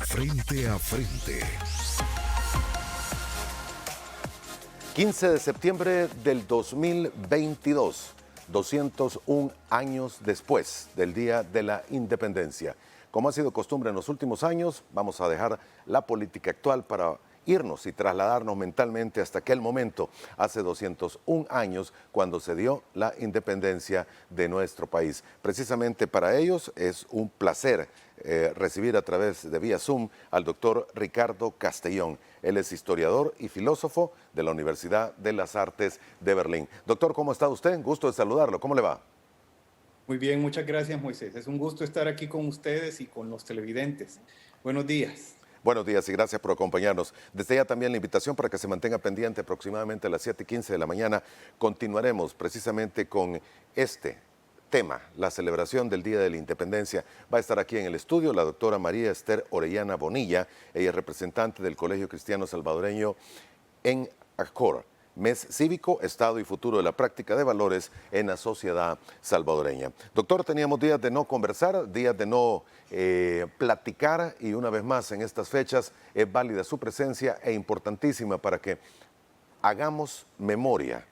Frente a frente. 15 de septiembre del 2022, 201 años después del Día de la Independencia. Como ha sido costumbre en los últimos años, vamos a dejar la política actual para irnos y trasladarnos mentalmente hasta aquel momento, hace 201 años, cuando se dio la independencia de nuestro país. Precisamente para ellos es un placer recibir a través de vía Zoom al doctor Ricardo Castellón. Él es historiador y filósofo de la Universidad de las Artes de Berlín. Doctor, ¿cómo está usted? Gusto de saludarlo. ¿Cómo le va? Muy bien, muchas gracias, Moisés. Es un gusto estar aquí con ustedes y con los televidentes. Buenos días. Buenos días y gracias por acompañarnos. Desde ya también la invitación para que se mantenga pendiente aproximadamente a las 7:15 de la mañana. Continuaremos precisamente con este tema, la celebración del Día de la Independencia. Va a estar aquí en el estudio la doctora María Esther Orellana Bonilla. Ella es representante del Colegio Cristiano Salvadoreño en ACOR, Mes Cívico, Estado y Futuro de la Práctica de Valores en la Sociedad Salvadoreña. Doctor, teníamos días de no conversar, días de no platicar, y una vez más en estas fechas es válida su presencia e importantísima para que hagamos memoria,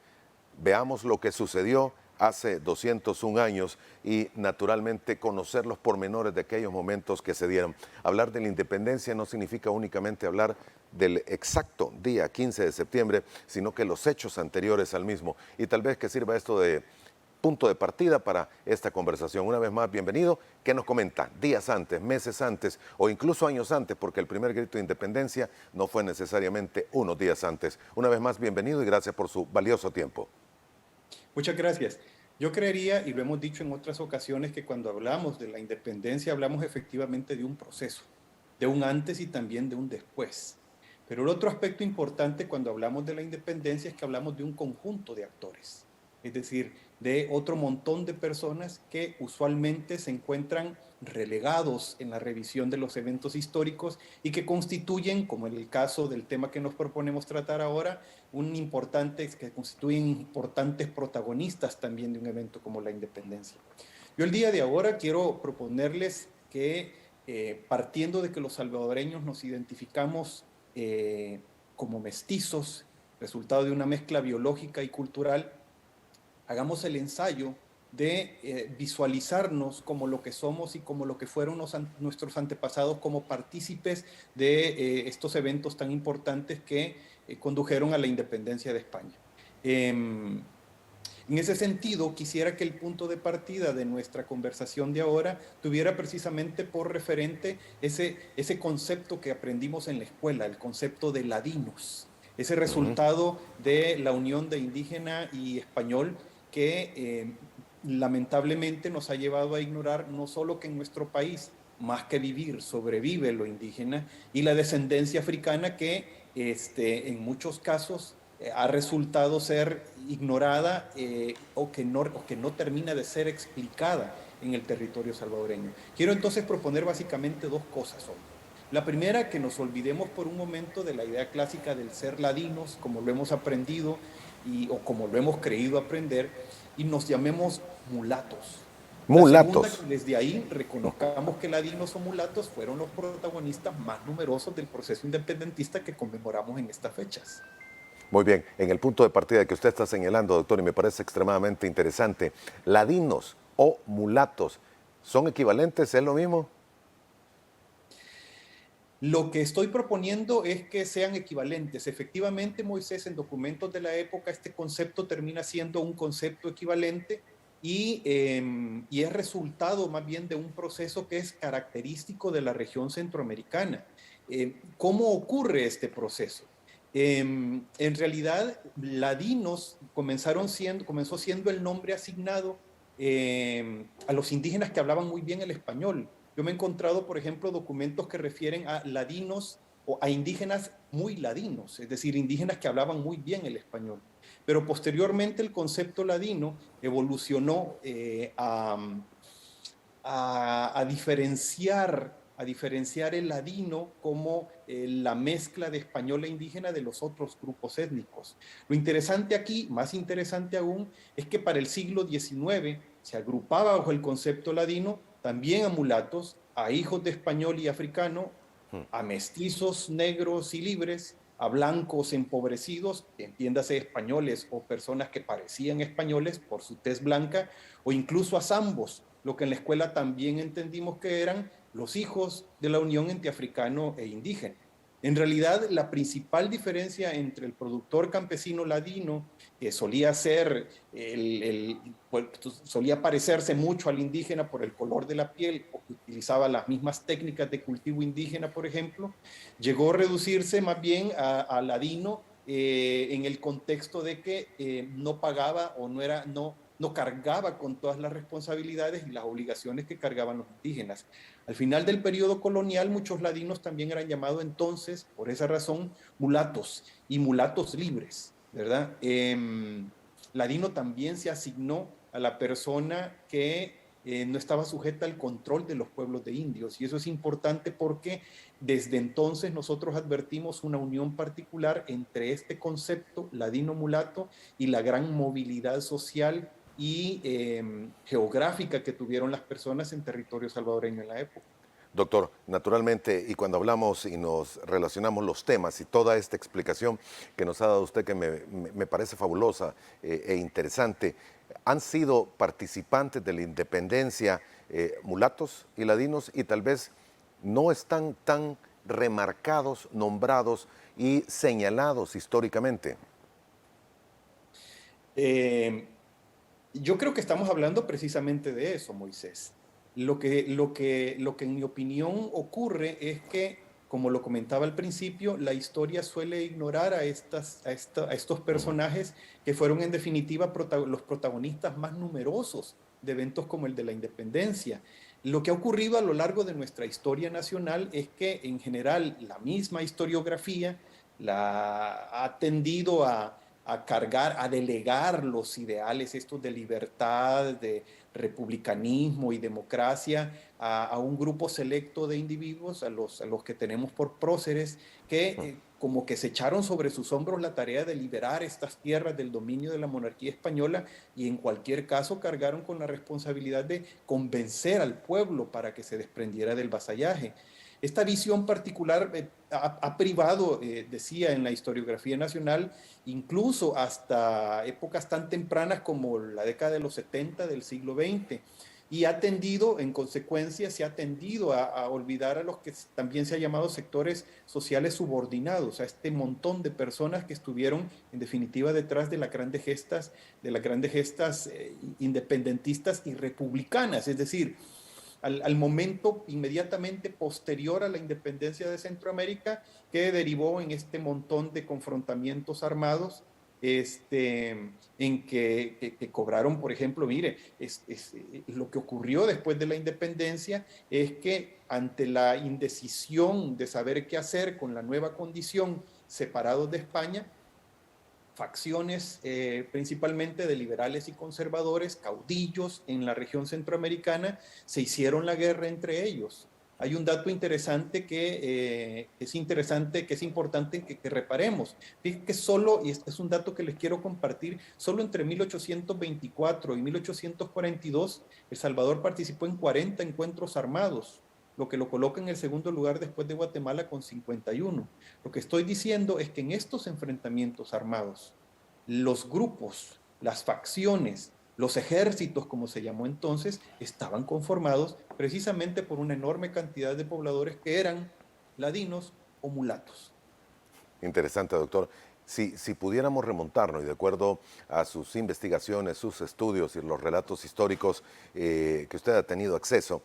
veamos lo que sucedió hace 201 años y naturalmente conocer los pormenores de aquellos momentos que se dieron. Hablar de la independencia no significa únicamente hablar del exacto día 15 de septiembre, sino que los hechos anteriores al mismo. Y tal vez que sirva esto de punto de partida para esta conversación. Una vez más, bienvenido. ¿Qué nos comenta? Días antes, meses antes o incluso años antes, porque el primer grito de independencia no fue necesariamente unos días antes. Una vez más, bienvenido y gracias por su valioso tiempo. Muchas gracias. Yo creería, y lo hemos dicho en otras ocasiones, que cuando hablamos de la independencia hablamos efectivamente de un proceso, de un antes y también de un después. Pero el otro aspecto importante cuando hablamos de la independencia es que hablamos de un conjunto de actores, es decir, de otro montón de personas que usualmente se encuentran relegados en la revisión de los eventos históricos y que constituyen, como en el caso del tema que nos proponemos tratar ahora, que constituyen importantes protagonistas también de un evento como la independencia. Yo el día de ahora quiero proponerles que, partiendo de que los salvadoreños nos identificamos como mestizos, resultado de una mezcla biológica y cultural, hagamos el ensayo de visualizarnos como lo que somos y como lo que fueron nuestros antepasados como partícipes de estos eventos tan importantes que condujeron a la independencia de España. En ese sentido, quisiera que el punto de partida de nuestra conversación de ahora tuviera precisamente por referente ese concepto que aprendimos en la escuela, el concepto de ladinos, ese resultado de la unión de indígena y español que lamentablemente nos ha llevado a ignorar no solo que en nuestro país, más que vivir, sobrevive lo indígena y la descendencia africana que en muchos casos ha resultado ser ignorada o que no termina de ser explicada en el territorio salvadoreño. Quiero entonces proponer básicamente dos cosas hoy. La primera, que nos olvidemos por un momento de la idea clásica del ser ladinos, como lo hemos aprendido o como lo hemos creído aprender, y nos llamemos mulatos. Mulatos. La segunda, que desde ahí reconozcamos que ladinos o mulatos fueron los protagonistas más numerosos del proceso independentista que conmemoramos en estas fechas. Muy bien, en el punto de partida que usted está señalando, doctor, y me parece extremadamente interesante, ladinos o mulatos, ¿son equivalentes? ¿Es lo mismo? Lo que estoy proponiendo es que sean equivalentes. Efectivamente, Moisés, en documentos de la época este concepto termina siendo un concepto equivalente y es resultado más bien de un proceso que es característico de la región centroamericana. ¿Cómo ocurre este proceso? En realidad, ladinos comenzó siendo el nombre asignado a los indígenas que hablaban muy bien el español. Yo me he encontrado, por ejemplo, documentos que refieren a ladinos o a indígenas muy ladinos, es decir, indígenas que hablaban muy bien el español. Pero posteriormente el concepto ladino evolucionó a diferenciar a diferenciar el ladino como la mezcla de español e indígena de los otros grupos étnicos. Lo interesante aquí, más interesante aún, es que para el siglo XIX se agrupaba bajo el concepto ladino también a mulatos, a hijos de español y africano, a mestizos negros y libres, a blancos empobrecidos, entiéndase españoles o personas que parecían españoles por su tez blanca, o incluso a zambos, lo que en la escuela también entendimos que eran los hijos de la unión entre africano e indígena. En realidad, la principal diferencia entre el productor campesino ladino, que solía ser, pues, solía parecerse mucho al indígena por el color de la piel, o que utilizaba las mismas técnicas de cultivo indígena, por ejemplo, llegó a reducirse más bien a ladino en el contexto de que no pagaba o no cargaba con todas las responsabilidades y las obligaciones que cargaban los indígenas. Al final del periodo colonial, muchos ladinos también eran llamados entonces, por esa razón, mulatos y mulatos libres, ¿verdad? Ladino también se asignó a la persona que no estaba sujeta al control de los pueblos de indios. Y eso es importante porque desde entonces nosotros advertimos una unión particular entre este concepto ladino-mulato y la gran movilidad social y geográfica que tuvieron las personas en territorio salvadoreño en la época. Doctor, naturalmente, y cuando hablamos y nos relacionamos los temas y toda esta explicación que nos ha dado usted, que me parece fabulosa e interesante, han sido participantes de la independencia mulatos y ladinos y tal vez no están tan remarcados, nombrados y señalados históricamente. Eh, yo creo que estamos hablando precisamente de eso, Moisés. Lo que en mi opinión ocurre es que, como lo comentaba al principio, la historia suele ignorar a estos personajes que fueron en definitiva los protagonistas más numerosos de eventos como el de la independencia. Lo que ha ocurrido a lo largo de nuestra historia nacional es que en general la misma historiografía ha tendido a cargar, a delegar los ideales estos de libertad, de republicanismo y democracia a un grupo selecto de individuos, a los que tenemos por próceres, que como que se echaron sobre sus hombros la tarea de liberar estas tierras del dominio de la monarquía española y en cualquier caso cargaron con la responsabilidad de convencer al pueblo para que se desprendiera del vasallaje. Esta visión particular ha privado, decía en la historiografía nacional, incluso hasta épocas tan tempranas como la década de los 70 del siglo XX, y ha tendido, en consecuencia, se ha tendido a olvidar a los que también se ha llamado sectores sociales subordinados, a este montón de personas que estuvieron, en definitiva, detrás de las grandes gestas independentistas y republicanas, es decir, al momento inmediatamente posterior a la independencia de Centroamérica, que derivó en este montón de confrontamientos armados, en que cobraron, por ejemplo, mire, lo que ocurrió después de la independencia es que ante la indecisión de saber qué hacer con la nueva condición separados de España, facciones principalmente de liberales y conservadores, caudillos en la región centroamericana, se hicieron la guerra entre ellos. Hay un dato interesante que es importante que reparemos. Fíjense que solo, y este es un dato que les quiero compartir, solo entre 1824 y 1842, El Salvador participó en 40 encuentros armados, lo que lo coloca en el segundo lugar después de Guatemala con 51. Lo que estoy diciendo es que en estos enfrentamientos armados, los grupos, las facciones, los ejércitos, como se llamó entonces, estaban conformados precisamente por una enorme cantidad de pobladores que eran ladinos o mulatos. Interesante, doctor. Si pudiéramos remontarnos, y de acuerdo a sus investigaciones, sus estudios y los relatos históricos que usted ha tenido acceso,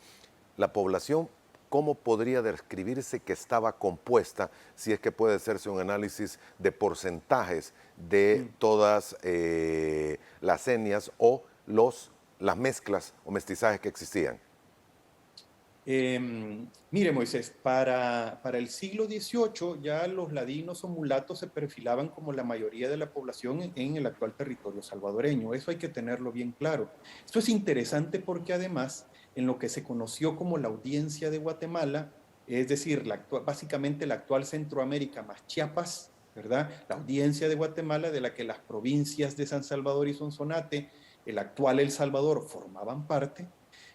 la población, ¿cómo podría describirse que estaba compuesta, si es que puede hacerse un análisis de porcentajes de todas las etnias o las mezclas o mestizajes que existían? Mire, Moisés, para el siglo XVIII ya los ladinos o mulatos se perfilaban como la mayoría de la población en el actual territorio salvadoreño. Eso hay que tenerlo bien claro. Esto es interesante porque además, en lo que se conoció como la Audiencia de Guatemala, es decir, básicamente la actual Centroamérica más Chiapas, ¿verdad? La audiencia de Guatemala, de la que las provincias de San Salvador y Sonsonate, el actual El Salvador, formaban parte.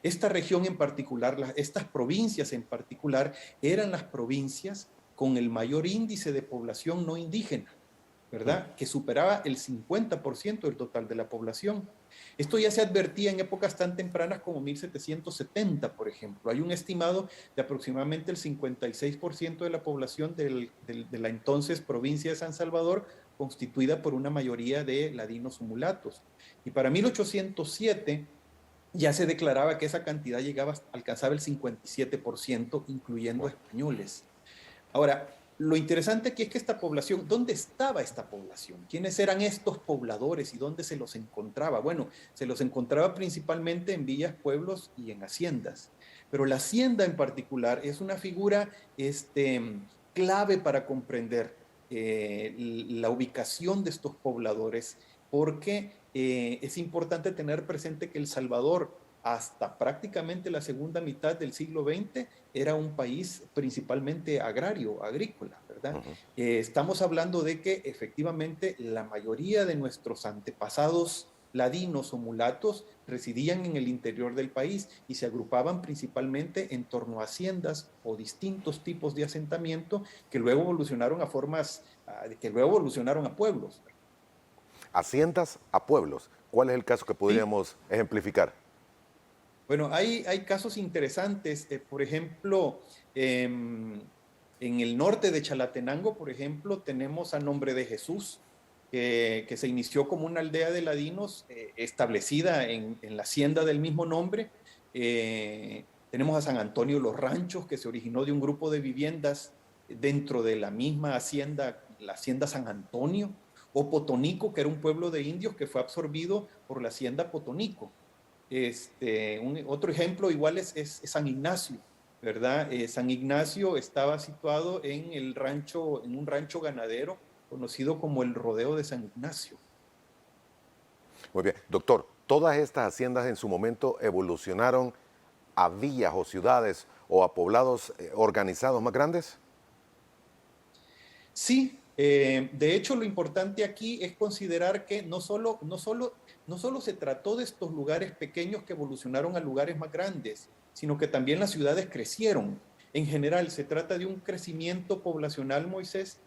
Esta región en particular, estas provincias en particular, eran las provincias con el mayor índice de población no indígena, ¿verdad? Que superaba el 50% del total de la población. Esto ya se advertía en épocas tan tempranas como 1770, por ejemplo. Hay un estimado de aproximadamente el 56% de la población de la entonces provincia de San Salvador, constituida por una mayoría de ladinos o mulatos. Y para 1807 ya se declaraba que esa cantidad alcanzaba el 57%, incluyendo Wow. españoles. Ahora, lo interesante aquí es que esta población, ¿dónde estaba esta población? ¿Quiénes eran estos pobladores y dónde se los encontraba? Bueno, se los encontraba principalmente en villas, pueblos y en haciendas. Pero la hacienda en particular es una figura clave para comprender la ubicación de estos pobladores, porque es importante tener presente que El Salvador, hasta prácticamente la segunda mitad del siglo XX, era un país principalmente agrario, agrícola, ¿verdad? Ujú. Estamos hablando de que efectivamente la mayoría de nuestros antepasados ladinos o mulatos residían en el interior del país y se agrupaban principalmente en torno a haciendas o distintos tipos de asentamiento que luego evolucionaron a pueblos. Haciendas a pueblos. ¿Cuál es el caso que Sí, podríamos ejemplificar? bueno, hay casos interesantes. Por ejemplo, en el norte de Chalatenango, por ejemplo, tenemos a Nombre de Jesús, que se inició como una aldea de ladinos establecida en la hacienda del mismo nombre. Tenemos a San Antonio Los Ranchos, que se originó de un grupo de viviendas dentro de la misma hacienda, la hacienda San Antonio, o Potonico, que era un pueblo de indios que fue absorbido por la hacienda Potonico. Otro ejemplo igual es San Ignacio, ¿verdad? San Ignacio estaba situado en un rancho ganadero conocido como el Rodeo de San Ignacio. Muy bien. Doctor, ¿todas estas haciendas en su momento evolucionaron a villas o ciudades o a poblados organizados más grandes? Sí, de hecho lo importante aquí es considerar que no solo se trató de estos lugares pequeños que evolucionaron a lugares más grandes, sino que también las ciudades crecieron. En general, se trata de un crecimiento poblacional, Moisés,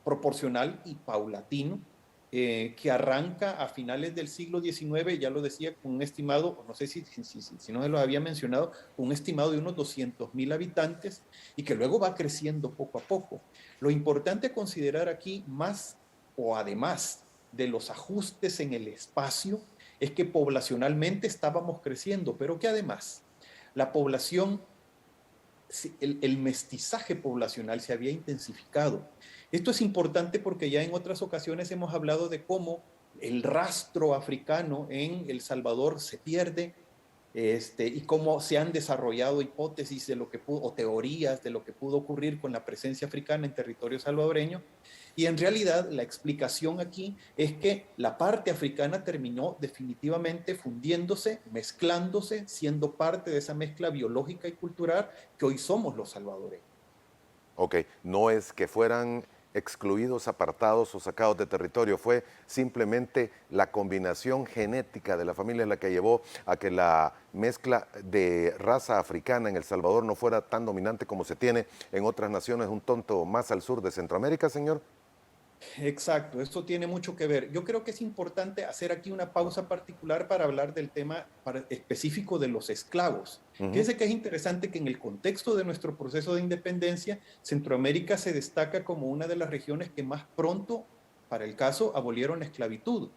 proporcional y paulatino, que arranca a finales del siglo XIX, ya lo decía, con un estimado, no sé si no se lo había mencionado, un estimado de unos 200.000 habitantes, y que luego va creciendo poco a poco. Lo importante a considerar aquí, más o además de los ajustes en el espacio, es que poblacionalmente estábamos creciendo, pero que además la población, el mestizaje poblacional se había intensificado. Esto es importante porque ya en otras ocasiones hemos hablado de cómo el rastro africano en El Salvador se pierde, y cómo se han desarrollado hipótesis de lo que pudo, o teorías de lo que pudo ocurrir con la presencia africana en territorio salvadoreño. Y en realidad la explicación aquí es que la parte africana terminó definitivamente fundiéndose, mezclándose, siendo parte de esa mezcla biológica y cultural que hoy somos los salvadoreños. Ok, no es que fueran excluidos, apartados o sacados de territorio, fue simplemente la combinación genética de la familia la que llevó a que la mezcla de raza africana en El Salvador no fuera tan dominante como se tiene en otras naciones un tonto más al sur de Centroamérica, señor. Exacto, esto tiene mucho que ver. Yo creo que es importante hacer aquí una pausa particular para hablar del tema específico de los esclavos. Ujú. Fíjense que es interesante que en el contexto de nuestro proceso de independencia, Centroamérica se destaca como una de las regiones que más pronto, para el caso, abolieron la esclavitud.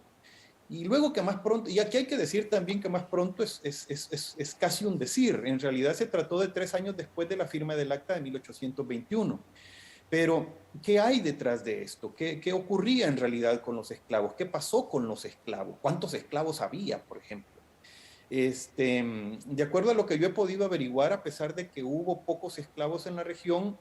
Y luego que más pronto, y aquí hay que decir también que más pronto es casi un decir, en realidad se trató de 3 años después de la firma del Acta de 1821. Pero, ¿qué hay detrás de esto? ¿Qué ocurría en realidad con los esclavos? ¿Qué pasó con los esclavos? ¿Cuántos esclavos había, por ejemplo? De acuerdo a lo que yo he podido averiguar, a pesar de que hubo pocos esclavos en la región,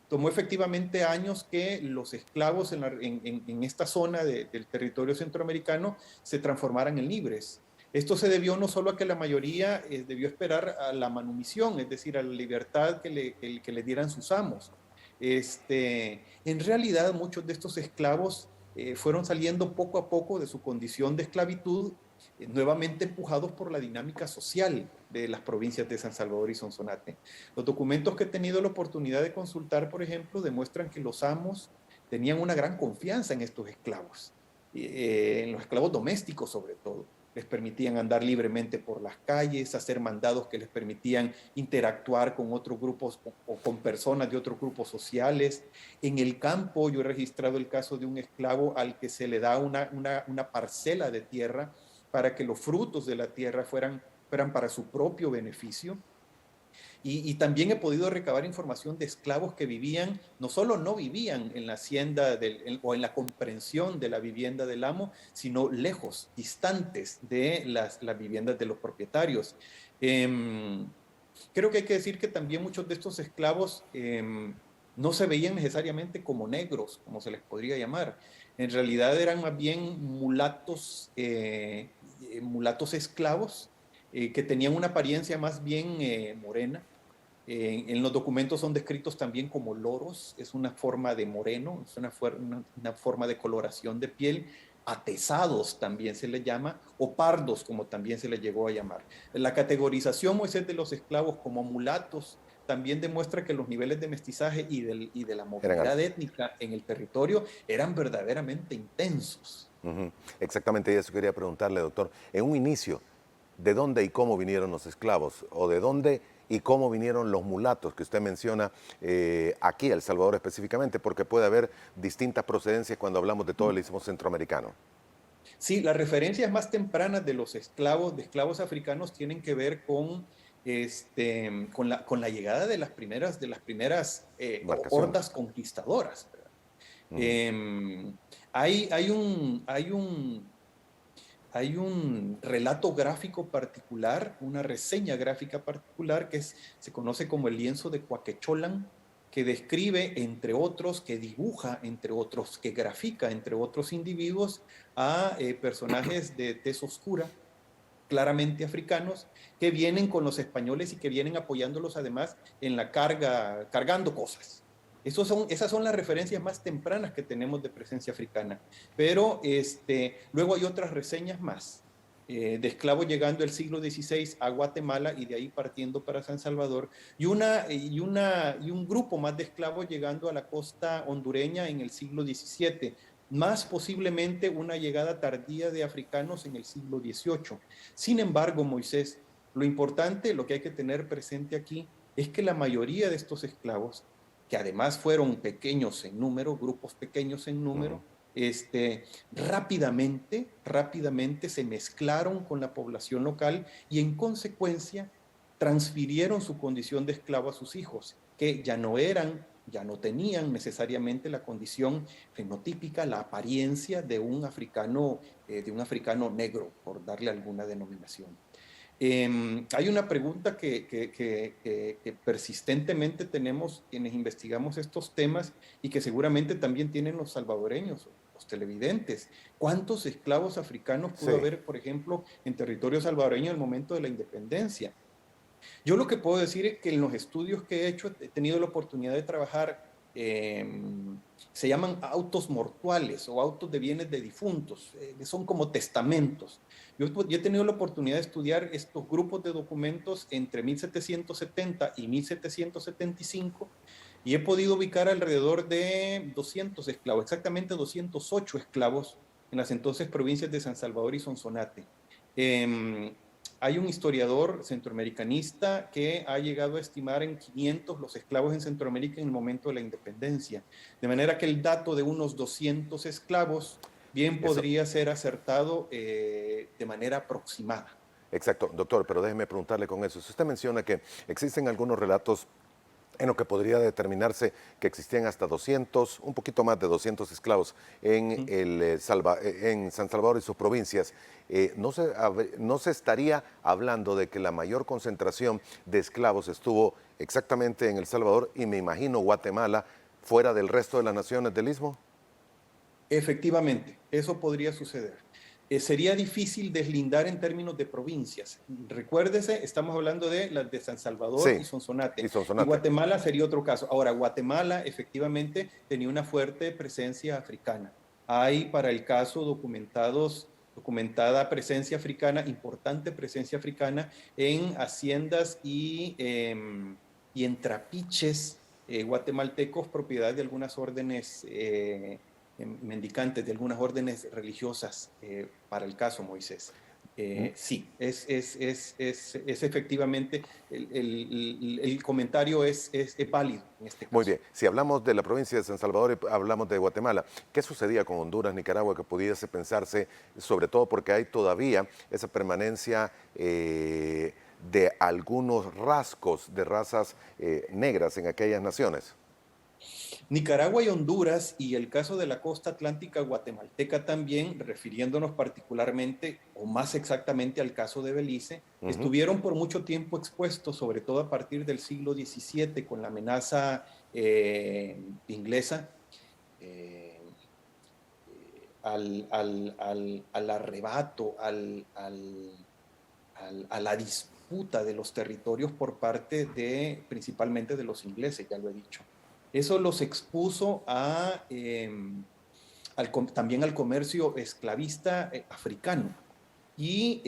tomó efectivamente años que los esclavos en esta zona del territorio centroamericano se transformaran en libres. Esto se debió no solo a que la mayoría debió esperar a la manumisión, es decir, a la libertad que le dieran sus amos. En realidad, muchos de estos esclavos fueron saliendo poco a poco de su condición de esclavitud, nuevamente empujados por la dinámica social de las provincias de San Salvador y Sonsonate. Los documentos que he tenido la oportunidad de consultar, por ejemplo, demuestran que los amos tenían una gran confianza en estos esclavos, en los esclavos domésticos sobre todo. Les permitían andar libremente por las calles, hacer mandados que les permitían interactuar con otros grupos o con personas de otros grupos sociales. En el campo yo he registrado el caso de un esclavo al que se le da una parcela de tierra para que los frutos de la tierra fueran para su propio beneficio. Y también he podido recabar información de esclavos que vivían, no solo no vivían en la hacienda o en la comprensión de la vivienda del amo, sino lejos, distantes de las viviendas de los propietarios. Creo que hay que decir que también muchos de estos esclavos no se veían necesariamente como negros, como se les podría llamar. En realidad eran más bien mulatos esclavos que tenían una apariencia más bien morena. En los documentos son descritos también como loros, es una forma de moreno, es una forma de coloración de piel. Atesados también se les llama, o pardos como también se les llegó a llamar. La categorización, Moisés, de los esclavos como mulatos también demuestra que los niveles de mestizaje y de la Eran movilidad altos. étnica en el territorio eran verdaderamente intensos. Ujú. Exactamente, y eso quería preguntarle, doctor. En un inicio, ¿de dónde y cómo vinieron los esclavos? ¿O de dónde y cómo vinieron los mulatos que usted menciona aquí, El Salvador específicamente? Porque puede haber distintas procedencias cuando hablamos de todo el istmo centroamericano. Sí, las referencias más tempranas de los esclavos, de esclavos africanos, tienen que ver con la llegada de las primeras Embarcaciones. hordas conquistadoras. Ujú. Eh, hay un relato gráfico particular, una reseña gráfica particular se conoce como el lienzo de Cuaquecholan, que describe, entre otros, que dibuja, entre otros, que grafica, entre otros individuos, a personajes de tez oscura, claramente africanos, que vienen con los españoles y que vienen apoyándolos además en la carga, cargando cosas. Esas son las referencias más tempranas que tenemos de presencia africana. Pero luego hay otras reseñas más de esclavos llegando el siglo XVI a Guatemala y de ahí partiendo para San Salvador, y un grupo más de esclavos llegando a la costa hondureña en el siglo XVII, más posiblemente una llegada tardía de africanos en el siglo XVIII. Sin embargo, Moisés, lo importante, lo que hay que tener presente aquí, es que la mayoría de estos esclavos, que además fueron pequeños en número, grupos pequeños en Ujú. número, rápidamente se mezclaron con la población local y en consecuencia transfirieron su condición de esclavo a sus hijos, que ya no tenían necesariamente la condición fenotípica, la apariencia de un africano negro, por darle alguna denominación. Hay una pregunta que persistentemente tenemos quienes investigamos estos temas y que seguramente también tienen los salvadoreños, los televidentes. ¿Cuántos esclavos africanos pudo Sí. haber, por ejemplo, en territorio salvadoreño en el momento de la independencia? Yo lo que puedo decir es que en los estudios que he hecho he tenido la oportunidad de trabajar, se llaman autos mortuales o autos de bienes de difuntos, son como testamentos. Yo he tenido la oportunidad de estudiar estos grupos de documentos entre 1770 y 1775 y he podido ubicar alrededor de 200 esclavos, exactamente 208 esclavos en las entonces provincias de San Salvador y Sonsonate. Eh, Hay un historiador centroamericanista que ha llegado a estimar en 500 los esclavos en Centroamérica en el momento de la independencia. De manera que el dato de unos 200 esclavos bien Eso, podría ser acertado de manera aproximada. exacto, doctor, pero déjeme preguntarle con eso. Si usted menciona que existen algunos relatos en lo que podría determinarse que existían hasta 200, un poquito más de 200 esclavos en, en San Salvador y sus provincias. No se estaría hablando de que la mayor concentración de esclavos estuvo exactamente en El Salvador y me imagino Guatemala, fuera del resto de las naciones del Istmo. Efectivamente, eso podría suceder. sería difícil deslindar en términos de provincias. Recuérdese, estamos hablando de las de San Salvador Sí, y Sonsonate. y Y Sonsonate. Guatemala sería otro caso. Ahora, Guatemala efectivamente tenía una fuerte presencia africana. Hay para el caso documentada presencia africana, importante presencia africana en haciendas y en trapiches guatemaltecos, propiedad de algunas órdenes mendicantes, de algunas órdenes religiosas, para el caso Moisés. Sí, es efectivamente, el comentario es válido en este Muy caso. bien, si hablamos de la provincia de San Salvador y hablamos de Guatemala, ¿qué sucedía con Honduras, Nicaragua, que pudiese pensarse, sobre todo porque hay todavía esa permanencia de algunos rasgos de razas negras en aquellas naciones? Nicaragua y Honduras, y el caso de la costa atlántica guatemalteca también, refiriéndonos particularmente o más exactamente al caso de Belice, Ujú. estuvieron por mucho tiempo expuestos, sobre todo a partir del siglo XVII, con la amenaza inglesa, eh, al arrebato, a la disputa de los territorios por parte de, principalmente de los ingleses, ya lo he dicho. Eso los expuso también al comercio esclavista africano. Y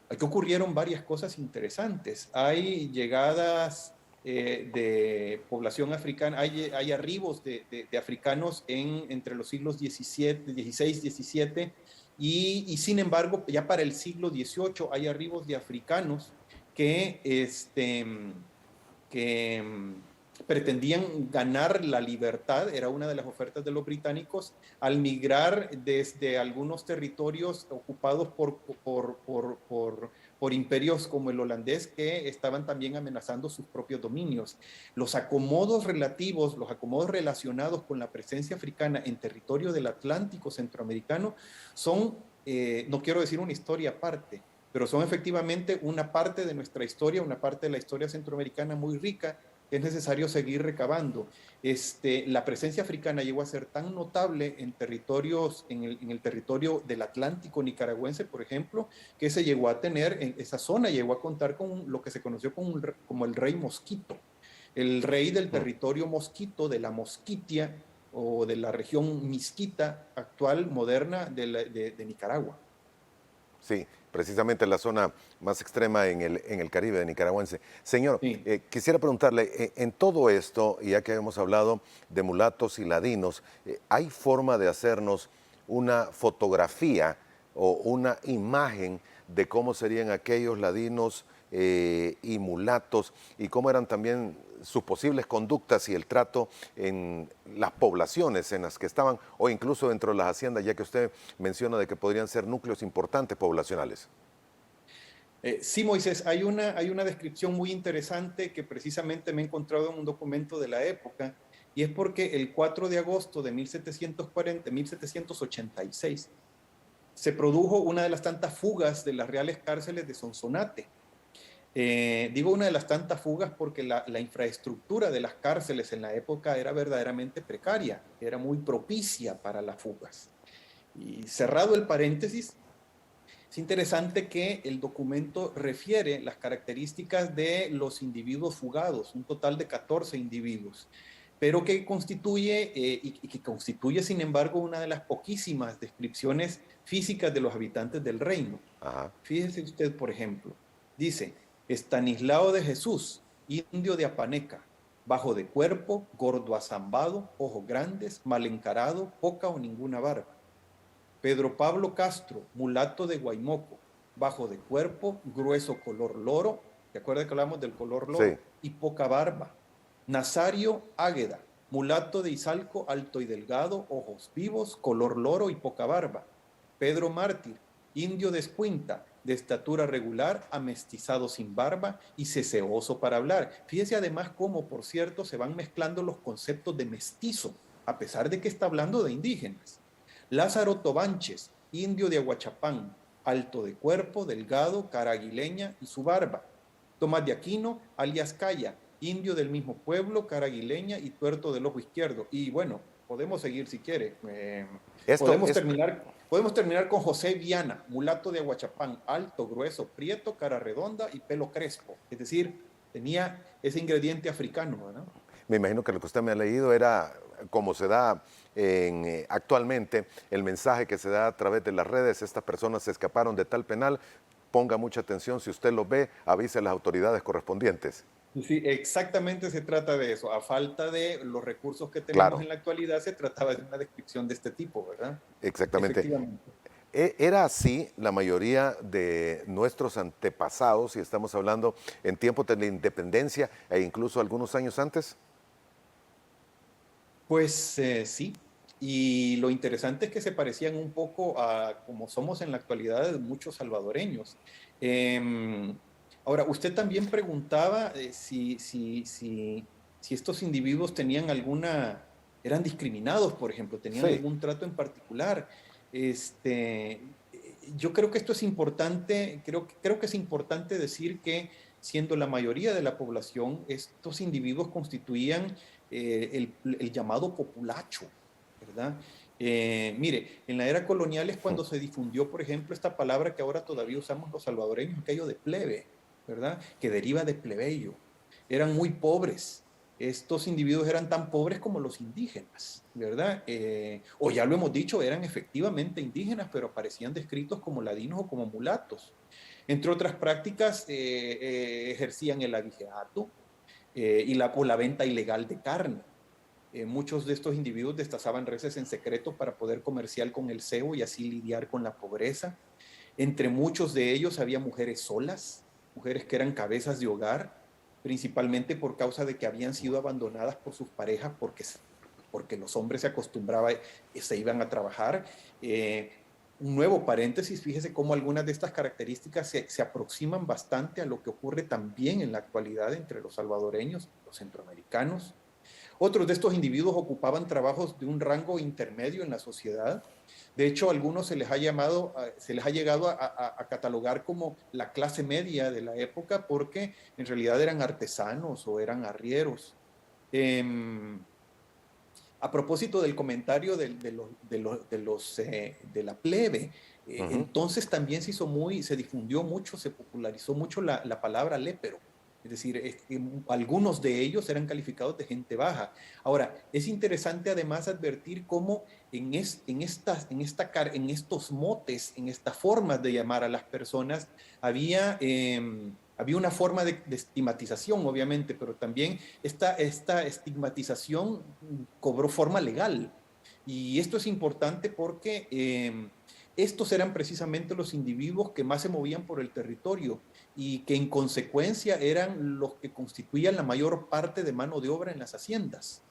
aquí ocurrieron varias cosas interesantes. Hay llegadas de población africana, hay arribos de africanos entre los siglos XVII, XVI, XVII, y sin embargo, ya para el siglo XVIII hay arribos de africanos que, que pretendían ganar la libertad, era una de las ofertas de los británicos, al migrar desde algunos territorios ocupados por imperios como el holandés, que estaban también amenazando sus propios dominios. Los acomodos relativos, los acomodos relacionados con la presencia africana en territorio del Atlántico centroamericano son, no quiero decir una historia aparte, pero son efectivamente una parte de nuestra historia, una parte de la historia centroamericana muy rica, que es necesario seguir recabando. La presencia africana llegó a ser tan notable en territorios, en el territorio del Atlántico nicaragüense, por ejemplo, que se llegó a tener, en esa zona llegó a contar con lo que se conoció como el rey mosquito, el rey del Mm. territorio mosquito, de la Mosquitia o de la región misquita actual, moderna de Nicaragua. Sí, precisamente la zona más extrema en el Caribe de nicaragüense. Señor, Sí. quisiera preguntarle, en todo esto, y ya que hemos hablado de mulatos y ladinos, ¿hay forma de hacernos una fotografía o una imagen de cómo serían aquellos ladinos y mulatos y cómo eran también sus posibles conductas y el trato en las poblaciones en las que estaban o incluso dentro de las haciendas, ya que usted menciona de que podrían ser núcleos importantes poblacionales? Sí, Moisés, hay una descripción muy interesante que precisamente me he encontrado en un documento de la época, y es porque el 4 de agosto de 1786 se produjo una de las tantas fugas de las reales cárceles de Sonsonate. Digo una de las tantas fugas porque la infraestructura de las cárceles en la época era verdaderamente precaria, era muy propicia para las fugas. Y cerrado el paréntesis, es interesante que el documento refiere las características de los individuos fugados, un total de 14 individuos, pero que constituye, sin embargo, una de las poquísimas descripciones físicas de los habitantes del reino. Ajá. Fíjese usted, por ejemplo, dice, Estanislao de Jesús, indio de Apaneca, bajo de cuerpo, gordo azambado, ojos grandes, mal encarado, poca o ninguna barba. Pedro Pablo Castro, mulato de Guaymoco, bajo de cuerpo, grueso color loro, ¿te acuerdas que hablamos del color Sí. loro? Y poca barba. Nazario Águeda, mulato de Izalco, alto y delgado, ojos vivos, color loro y poca barba. Pedro Mártir, indio de Escuinta, de estatura regular, amestizado sin barba y ceceoso para hablar. Fíjese además cómo, por cierto, se van mezclando los conceptos de mestizo, a pesar de que está hablando de indígenas. Lázaro Tobanches, indio de Aguachapán, alto de cuerpo, delgado, cara aguileña y su barba. Tomás de Aquino, alias Calla, indio del mismo pueblo, cara aguileña y tuerto del ojo izquierdo. Y bueno, podemos seguir si quiere. Esto es, Podemos terminar con José Viana, mulato de Aguachapán, alto, grueso, prieto, cara redonda y pelo crespo. Es decir, tenía ese ingrediente africano, ¿no? me imagino que lo que usted me ha leído era como se da actualmente el mensaje que se da a través de las redes. Estas personas se escaparon de tal penal, ponga mucha atención, si usted lo ve, avise a las autoridades correspondientes. Sí, exactamente se trata de eso. A falta de los recursos que tenemos Claro, en la actualidad, se trataba de una descripción de este tipo, ¿verdad? exactamente. Efectivamente. Era así la mayoría de nuestros antepasados, y estamos hablando en tiempos de la independencia e incluso algunos años antes. Pues sí, y lo interesante es que se parecían un poco a como somos en la actualidad de muchos salvadoreños. Em, Ahora, usted también preguntaba si estos individuos tenían eran discriminados, por ejemplo, tenían Sí, algún trato en particular. Yo creo que esto es importante, creo que es importante decir que siendo la mayoría de la población, estos individuos constituían el llamado populacho, ¿verdad? Mire, en la era colonial es cuando se difundió, por ejemplo, esta palabra que ahora todavía usamos los salvadoreños, aquello de plebe, ¿verdad? Que deriva de plebeyo. Eran muy pobres. Estos individuos eran tan pobres como los indígenas, ¿verdad? O ya lo hemos dicho, eran efectivamente indígenas, pero aparecían descritos como ladinos o como mulatos. Entre otras prácticas, ejercían el abigeato, o la venta ilegal de carne. Muchos de estos individuos destazaban reses en secreto para poder comerciar con el cebo y así lidiar con la pobreza. Entre muchos de ellos había mujeres solas, mujeres que eran cabezas de hogar, principalmente por causa de que habían sido abandonadas por sus parejas porque los hombres se acostumbraban y se iban a trabajar. Un nuevo paréntesis, fíjese cómo algunas de estas características se aproximan bastante a lo que ocurre también en la actualidad entre los salvadoreños y los centroamericanos. Otros de estos individuos ocupaban trabajos de un rango intermedio en la sociedad. De hecho, a algunos se les ha llegado a catalogar como la clase media de la época porque en realidad eran artesanos o eran arrieros. Eh, a propósito del comentario de la plebe, ujú. entonces también se difundió mucho, se popularizó mucho la palabra lépero. Es decir, algunos de ellos eran calificados de gente baja. Ahora, es interesante además advertir cómo en estos motes, en estas formas de llamar a las personas, había una forma de estigmatización, obviamente, pero también esta estigmatización cobró forma legal. Y esto es importante porque estos eran precisamente los individuos que más se movían por el territorio y que en consecuencia eran los que constituían la mayor parte de mano de obra en las haciendas.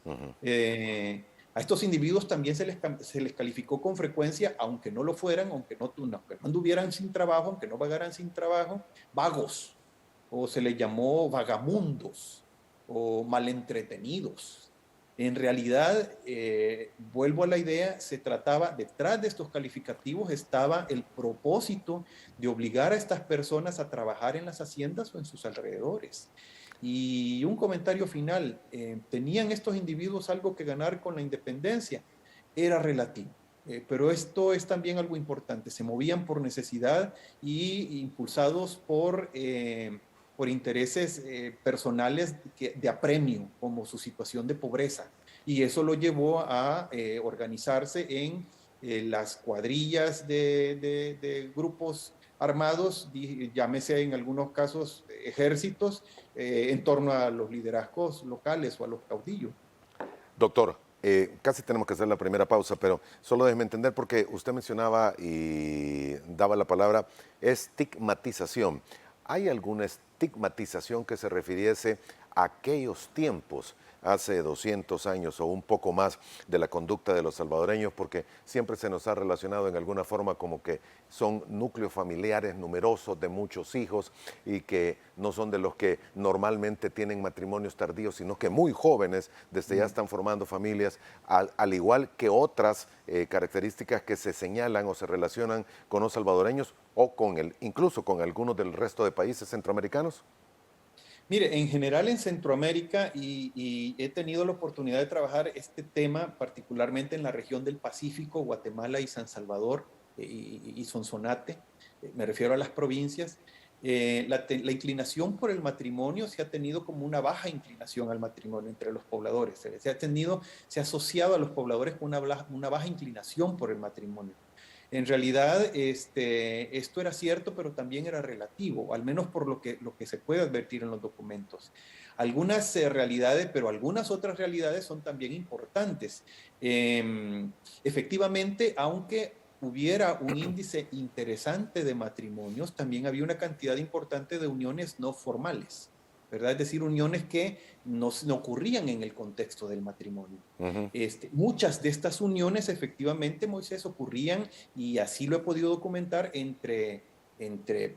A estos individuos también se les calificó con frecuencia, aunque no lo fueran, aunque no anduvieran sin trabajo, aunque no pagaran sin trabajo, vagos, o se les llamó vagamundos o malentretenidos. En realidad, vuelvo a la idea, se trataba, detrás de estos calificativos estaba el propósito de obligar a estas personas a trabajar en las haciendas o en sus alrededores. Y un comentario final, ¿tenían estos individuos algo que ganar con la independencia? Era relativo. Pero esto es también algo importante, se movían por necesidad y impulsados por intereses personales de apremio, como su situación de pobreza. Y eso lo llevó a organizarse en las cuadrillas de grupos armados, llámese en algunos casos ejércitos, en torno a los liderazgos locales o a los caudillos. Doctor, casi tenemos que hacer la primera pausa, pero solo déjeme entender porque usted mencionaba y daba la palabra estigmatización. ¿Hay alguna estigmatización que se refiriese a aquellos tiempos, hace 200 años o un poco más, de la conducta de los salvadoreños? Porque siempre se nos ha relacionado en alguna forma como que son núcleos familiares numerosos de muchos hijos y que no son de los que normalmente tienen matrimonios tardíos, sino que muy jóvenes desde ya están formando familias, al igual que otras características que se señalan o se relacionan con los salvadoreños o incluso con algunos del resto de países centroamericanos. Mire, en general en Centroamérica y he tenido la oportunidad de trabajar este tema particularmente en la región del Pacífico, Guatemala y San Salvador y Sonsonate, me refiero a las provincias. La inclinación por el matrimonio se ha tenido como una baja inclinación al matrimonio entre los pobladores. Se ha asociado a los pobladores con una baja inclinación por el matrimonio. En realidad, esto era cierto, pero también era relativo, al menos por lo que se puede advertir en los documentos. Algunas realidades, pero algunas otras realidades son también importantes. Efectivamente, aunque hubiera un índice interesante de matrimonios, también había una cantidad importante de uniones no formales, ¿verdad? Es decir, uniones que no ocurrían en el contexto del matrimonio. Ujú. Muchas de estas uniones efectivamente, Moisés, ocurrían, y así lo he podido documentar, entre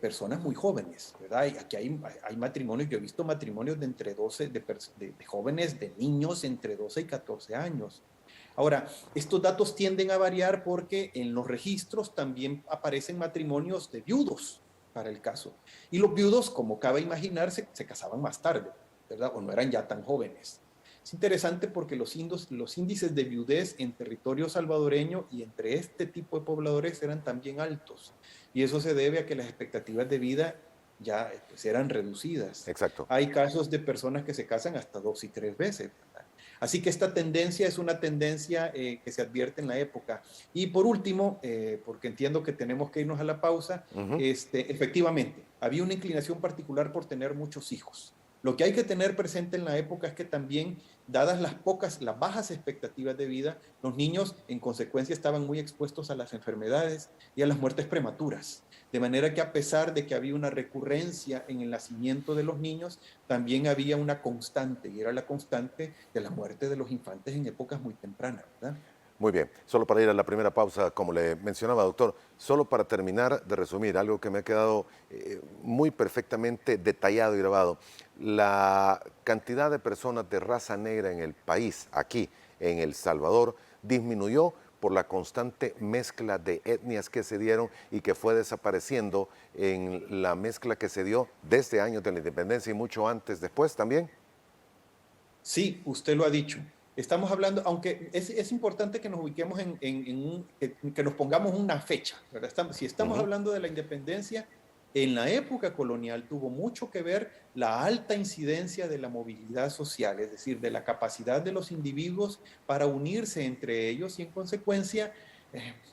personas muy jóvenes, ¿verdad? Y aquí hay matrimonios, yo he visto matrimonios de entre 12, de jóvenes, de niños entre 12 y 14 años. Ahora, estos datos tienden a variar porque en los registros también aparecen matrimonios de viudos para el caso. Y los viudos, como cabe imaginarse, se casaban más tarde, ¿verdad? O no eran ya tan jóvenes. Es interesante porque los índices de viudez en territorio salvadoreño y entre este tipo de pobladores eran también altos. Y eso se debe a que las expectativas de vida ya pues, eran reducidas. Exacto. Hay casos de personas que se casan hasta 2 y 3 veces, ¿verdad? Así que esta tendencia es una tendencia que se advierte en la época. Y por último, porque entiendo que tenemos que irnos a la pausa, Ujú. efectivamente, había una inclinación particular por tener muchos hijos. Lo que hay que tener presente en la época es que también, dadas las bajas expectativas de vida, los niños en consecuencia estaban muy expuestos a las enfermedades y a las muertes prematuras. De manera que a pesar de que había una recurrencia en el nacimiento de los niños, también había una constante, y era la constante de la muerte de los infantes en épocas muy tempranas, ¿verdad? Muy bien, solo para ir a la primera pausa, como le mencionaba, doctor, solo para terminar de resumir algo que me ha quedado muy perfectamente detallado y grabado. La cantidad de personas de raza negra en el país, aquí en El Salvador, disminuyó por la constante mezcla de etnias que se dieron y que fue desapareciendo en la mezcla que se dio desde años de la independencia y mucho antes, después también. Sí, usted lo ha dicho. Estamos hablando, aunque es importante que nos ubiquemos que nos pongamos una fecha, ¿verdad? Si estamos Ujú. hablando de la independencia, en la época colonial tuvo mucho que ver la alta incidencia de la movilidad social, es decir, de la capacidad de los individuos para unirse entre ellos y en consecuencia,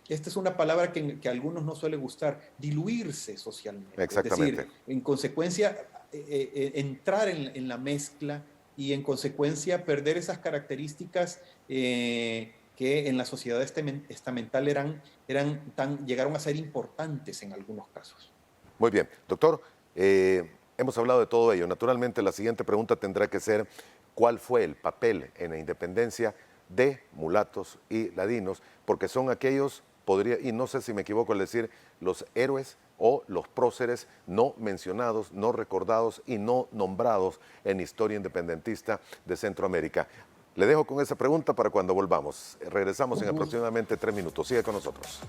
esta es una palabra que a algunos no suele gustar, diluirse socialmente, es Exactamente. decir, en consecuencia, entrar en la mezcla y en consecuencia perder esas características que en la sociedad estamental llegaron a ser importantes en algunos casos. Muy bien, doctor, hemos hablado de todo ello. Naturalmente, la siguiente pregunta tendrá que ser, ¿cuál fue el papel en la independencia de mulatos y ladinos? Porque son aquellos, y no sé si me equivoco al decir, los héroes o los próceres no mencionados, no recordados y no nombrados en historia independentista de Centroamérica. Le dejo con esa pregunta para cuando volvamos. Regresamos Un en gusto. aproximadamente 3 minutos. Sigue con nosotros.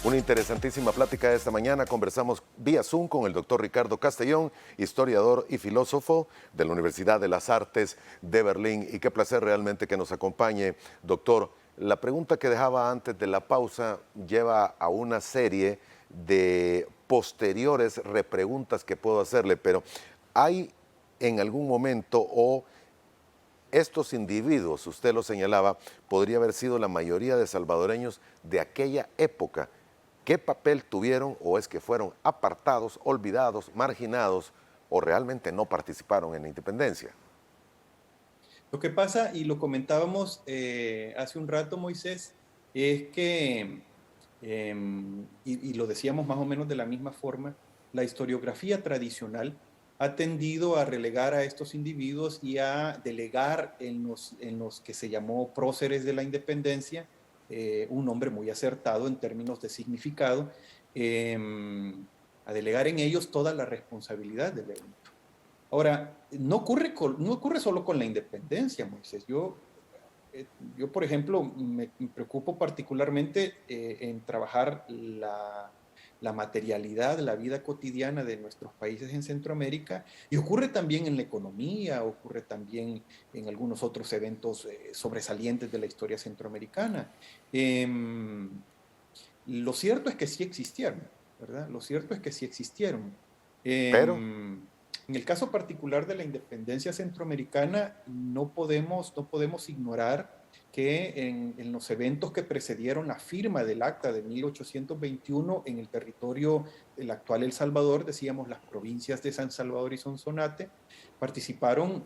Una interesantísima plática esta mañana. Conversamos vía Zoom con el doctor Ricardo Castellón, historiador y filósofo de la Universidad de las Artes de Berlín. Y qué placer realmente que nos acompañe, doctor. La pregunta que dejaba antes de la pausa lleva a una serie de posteriores repreguntas que puedo hacerle, pero ¿hay en algún momento o estos individuos, usted lo señalaba, podría haber sido la mayoría de salvadoreños de aquella época? ¿Qué papel tuvieron o es que fueron apartados, olvidados, marginados o realmente no participaron en la independencia? Lo que pasa, y lo comentábamos hace un rato, Moisés, es que, y lo decíamos más o menos de la misma forma, la historiografía tradicional ha tendido a relegar a estos individuos y a delegar en los que se llamó próceres de la independencia, un nombre muy acertado en términos de significado, eh, a delegar en ellos toda la responsabilidad del evento. Ahora, no ocurre solo con la independencia, Moisés. Yo, por ejemplo, me preocupo particularmente en trabajar la materialidad, la vida cotidiana de nuestros países en Centroamérica, y ocurre también en la economía, ocurre también en algunos otros eventos sobresalientes de la historia centroamericana. Em, lo cierto es que sí existieron, ¿verdad? Lo cierto es que sí existieron. Pero, En el caso particular de la independencia centroamericana, no podemos ignorar que en los eventos que precedieron la firma del Acta de 1821 en el territorio del actual El Salvador, decíamos las provincias de San Salvador y Sonsonate, participaron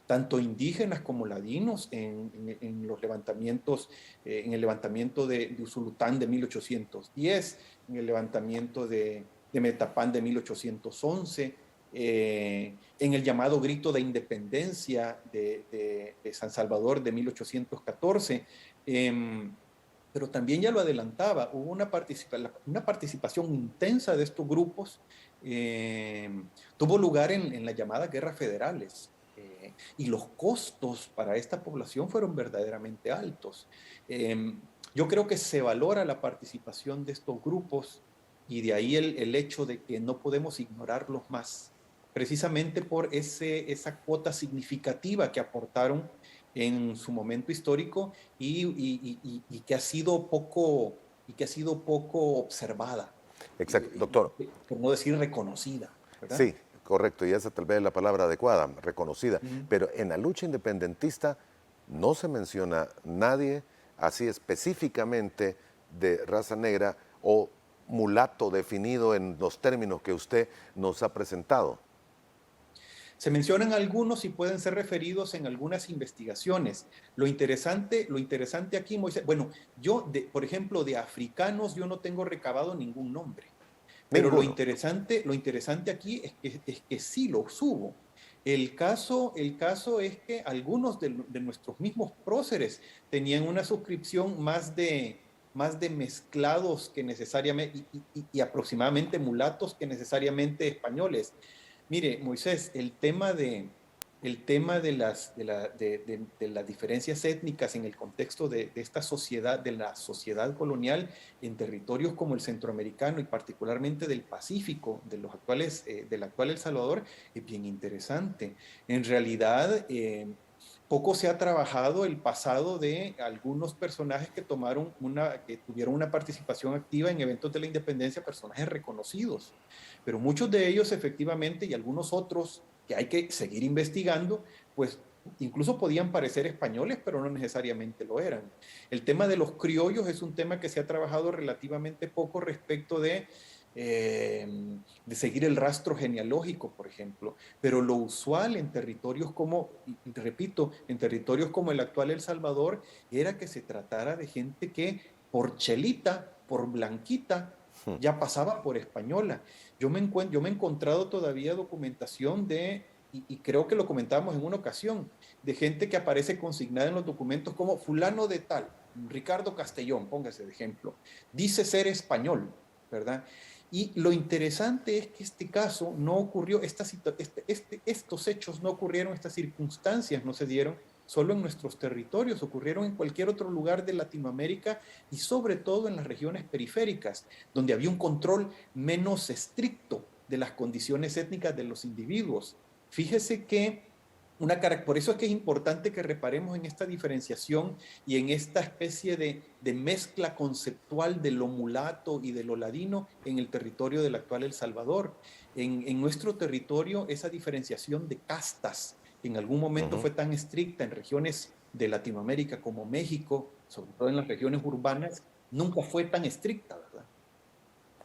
tanto indígenas como ladinos en los levantamientos, en el levantamiento de Usulután de 1810, en el levantamiento de Metapán de 1811, en el llamado grito de independencia de San Salvador de 1814. Pero también ya lo adelantaba, hubo una participación intensa de estos grupos, tuvo lugar en las llamadas guerras federales. Y los costos para esta población fueron verdaderamente altos. Eh, yo creo que se valora la participación de estos grupos y de ahí el hecho de que no podemos ignorarlos más, precisamente por esa cuota significativa que aportaron en su momento histórico y que ha sido poco observada, exacto, doctor. por no decir reconocida, ¿verdad? Sí, correcto, y esa tal vez es la palabra adecuada, reconocida. Mm. Pero en la lucha independentista no se menciona nadie así específicamente de raza negra o mulato definido en los términos que usted nos ha presentado. Se mencionan algunos y pueden ser referidos en algunas investigaciones. Lo interesante aquí, Moisés, bueno, por ejemplo, de africanos yo no tengo recabado ningún nombre, pero Ninguno. lo interesante aquí es que sí los hubo. El caso es que algunos de nuestros mismos próceres tenían una suscripción más de mezclados que necesariamente, y aproximadamente mulatos que necesariamente españoles. Mire, Moisés, el tema de las diferencias étnicas en el contexto de esta sociedad, de la sociedad colonial en territorios como el centroamericano y particularmente del Pacífico, del actual El Salvador, es bien interesante. En realidad, poco se ha trabajado el pasado de algunos personajes que tuvieron una participación activa en eventos de la independencia, personajes reconocidos, pero muchos de ellos efectivamente y algunos otros que hay que seguir investigando, pues incluso podían parecer españoles, pero no necesariamente lo eran. El tema de los criollos es un tema que se ha trabajado relativamente poco respecto de seguir el rastro genealógico, por ejemplo, pero lo usual en territorios como, y repito, en territorios como el actual El Salvador, era que se tratara de gente que por chelita, por blanquita, ya pasaba por española. Yo me he encontrado todavía documentación y creo que lo comentábamos en una ocasión, de gente que aparece consignada en los documentos como fulano de tal, Ricardo Castellón, póngase de ejemplo, dice ser español, ¿verdad? Y lo interesante es que este caso no ocurrió, estos hechos no ocurrieron, estas circunstancias no se dieron solo en nuestros territorios, ocurrieron en cualquier otro lugar de Latinoamérica y sobre todo en las regiones periféricas, donde había un control menos estricto de las condiciones étnicas de los individuos. Fíjese que por eso es que es importante que reparemos en esta diferenciación y en esta especie de mezcla conceptual de lo mulato y de lo ladino en el territorio del actual El Salvador. En nuestro territorio, esa diferenciación de castas, que en algún momento fue tan estricta en regiones de Latinoamérica como México, sobre todo en las regiones urbanas, nunca fue tan estricta, ¿verdad?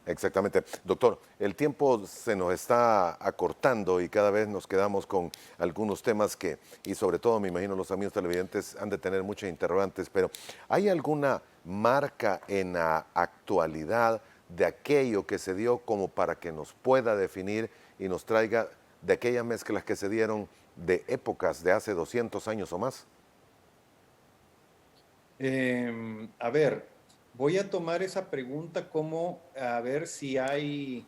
Exactamente. Doctor, el tiempo se nos está acortando y cada vez nos quedamos con algunos temas que, y sobre todo me imagino los amigos televidentes han de tener muchas interrogantes, pero ¿hay alguna marca en la actualidad de aquello que se dio como para que nos pueda definir y nos traiga de aquellas mezclas que se dieron de épocas de hace 200 años o más? A ver, voy a tomar esa pregunta como a ver si hay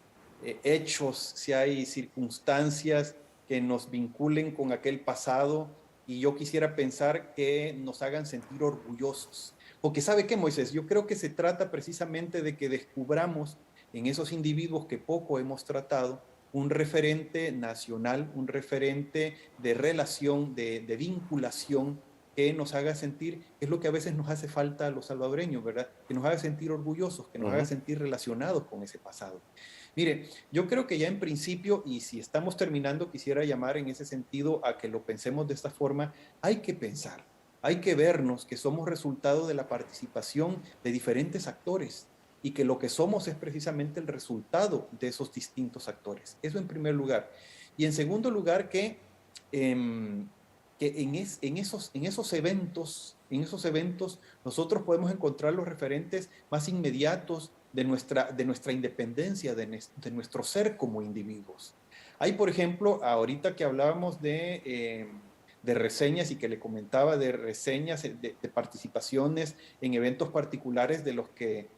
hechos, si hay circunstancias que nos vinculen con aquel pasado y yo quisiera pensar que nos hagan sentir orgullosos. Porque ¿sabe qué, Moisés? Yo creo que se trata precisamente de que descubramos en esos individuos que poco hemos tratado un referente nacional, un referente de relación, de vinculación que nos haga sentir, es lo que a veces nos hace falta a los salvadoreños, ¿verdad? Que nos haga sentir orgullosos, que nos haga Ujú. sentir relacionados con ese pasado. Mire, yo creo que ya en principio, y si estamos terminando, quisiera llamar en ese sentido a que lo pensemos de esta forma, hay que pensar, hay que vernos que somos resultado de la participación de diferentes actores y que lo que somos es precisamente el resultado de esos distintos actores. Eso en primer lugar. Y en segundo lugar, eh, que en esos eventos nosotros podemos encontrar los referentes más inmediatos de nuestra independencia, de nuestro ser como individuos. Hay, por ejemplo, ahorita que hablábamos de reseñas y que le comentaba de reseñas, de participaciones en eventos particulares de los que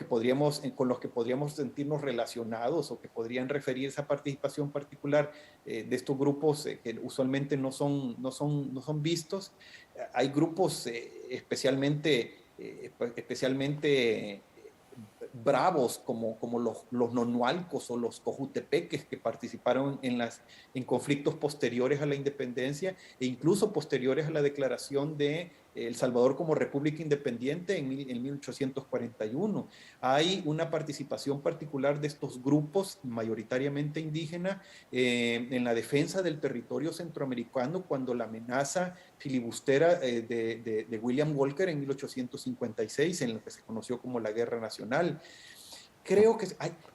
podríamos, con los que podríamos sentirnos relacionados o que podrían referir esa participación particular de estos grupos que usualmente no son vistos. Hay grupos especialmente bravos como los nonualcos o los cojutepeques que participaron en conflictos posteriores a la independencia e incluso posteriores a la declaración de El Salvador como República Independiente en 1841. Hay una participación particular de estos grupos, mayoritariamente indígena, en la defensa del territorio centroamericano cuando la amenaza filibustera de William Walker en 1856, en lo que se conoció como la Guerra Nacional. Creo que,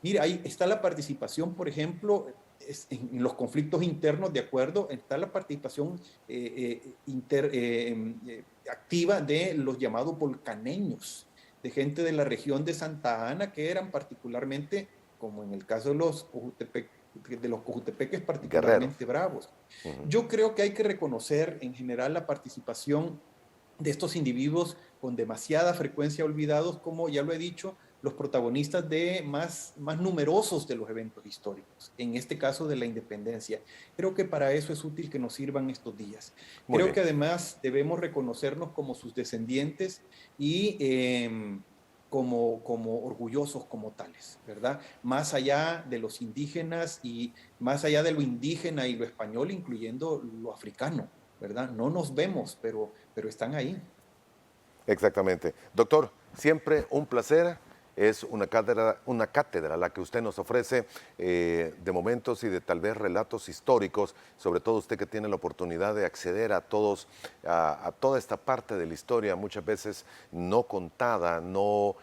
mire, ahí está la participación, por ejemplo, en los conflictos internos, de acuerdo, está la participación activa de los llamados volcaneños, de gente de la región de Santa Ana, que eran particularmente, como en el caso de los cojutepeques, Guerreros. particularmente bravos. Ujú. Yo creo que hay que reconocer en general la participación de estos individuos con demasiada frecuencia olvidados, como ya lo he dicho, los protagonistas más numerosos de los eventos históricos, en este caso de la independencia. Creo que para eso es útil que nos sirvan estos días. Muy Creo bien. que además debemos reconocernos como sus descendientes y como orgullosos como tales, ¿verdad? Más allá de los indígenas y más allá de lo indígena y lo español, incluyendo lo africano, ¿verdad? No nos vemos, pero están ahí. Exactamente. Doctor, siempre un placer. Es una cátedra la que usted nos ofrece de momentos y de tal vez relatos históricos, sobre todo usted que tiene la oportunidad de acceder a a toda esta parte de la historia, muchas veces no contada, no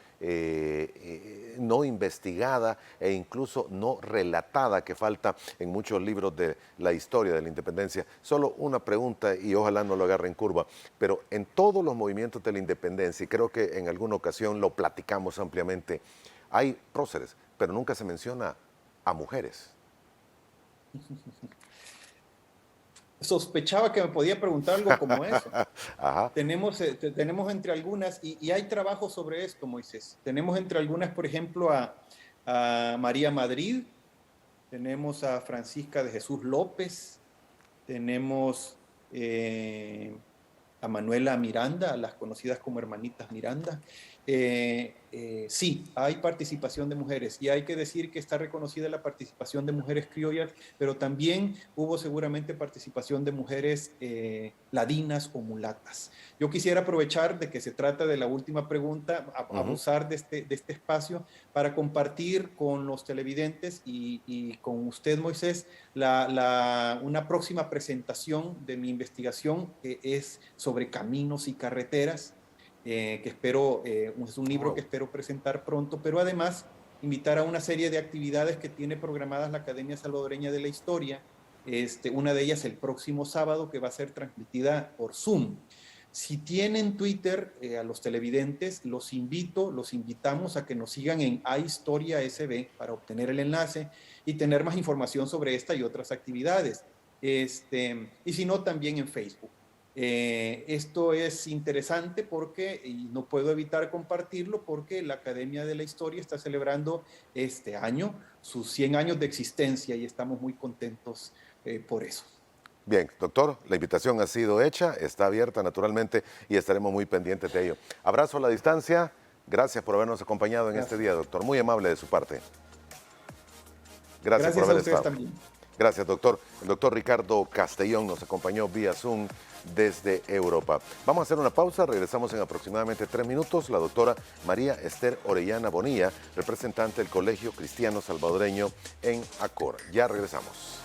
investigada e incluso no relatada, que falta en muchos libros de la historia de la independencia. Solo una pregunta y ojalá no lo agarre en curva, pero en todos los movimientos de la independencia, y creo que en alguna ocasión lo platicamos ampliamente, hay próceres, pero nunca se menciona a mujeres. Sospechaba que me podía preguntar algo como eso. Ajá. Tenemos entre algunas, y hay trabajo sobre esto, Moisés. Tenemos entre algunas, por ejemplo, a María Madrid, tenemos a Francisca de Jesús López, tenemos a Manuela Miranda, a las conocidas como hermanitas Miranda. Sí, hay participación de mujeres y hay que decir que está reconocida la participación de mujeres criollas, pero también hubo seguramente participación de mujeres ladinas o mulatas. Yo quisiera aprovechar de que se trata de la última pregunta, Ujú. abusar de este espacio para compartir con los televidentes y con usted, Moisés, una próxima presentación de mi investigación que es sobre caminos y carreteras, que espero, es un libro que Wow. espero presentar pronto, pero además invitar a una serie de actividades que tiene programadas la Academia Salvadoreña de la Historia, una de ellas el próximo sábado, que va a ser transmitida por Zoom. Si tienen Twitter, a los televidentes, los invitamos a que nos sigan en iHistoria SB para obtener el enlace y tener más información sobre esta y otras actividades. Y si no, también en Facebook. Esto es interesante porque, y no puedo evitar compartirlo, porque la Academia de la Historia está celebrando este año sus 100 años de existencia y estamos muy contentos por eso. Bien, doctor, la invitación ha sido hecha, está abierta naturalmente y estaremos muy pendientes de ello. Abrazo a la distancia, gracias por habernos acompañado en este Gracias. día, doctor, muy amable de su parte. Gracias por Gracias a haber ustedes estado. también. Gracias, doctor. El doctor Ricardo Castellón nos acompañó vía Zoom desde Europa. Vamos a hacer una pausa, regresamos en aproximadamente 3 minutos. La doctora María Esther Orellana Bonilla, representante del Colegio Cristiano Salvadoreño en ACOR. Ya regresamos.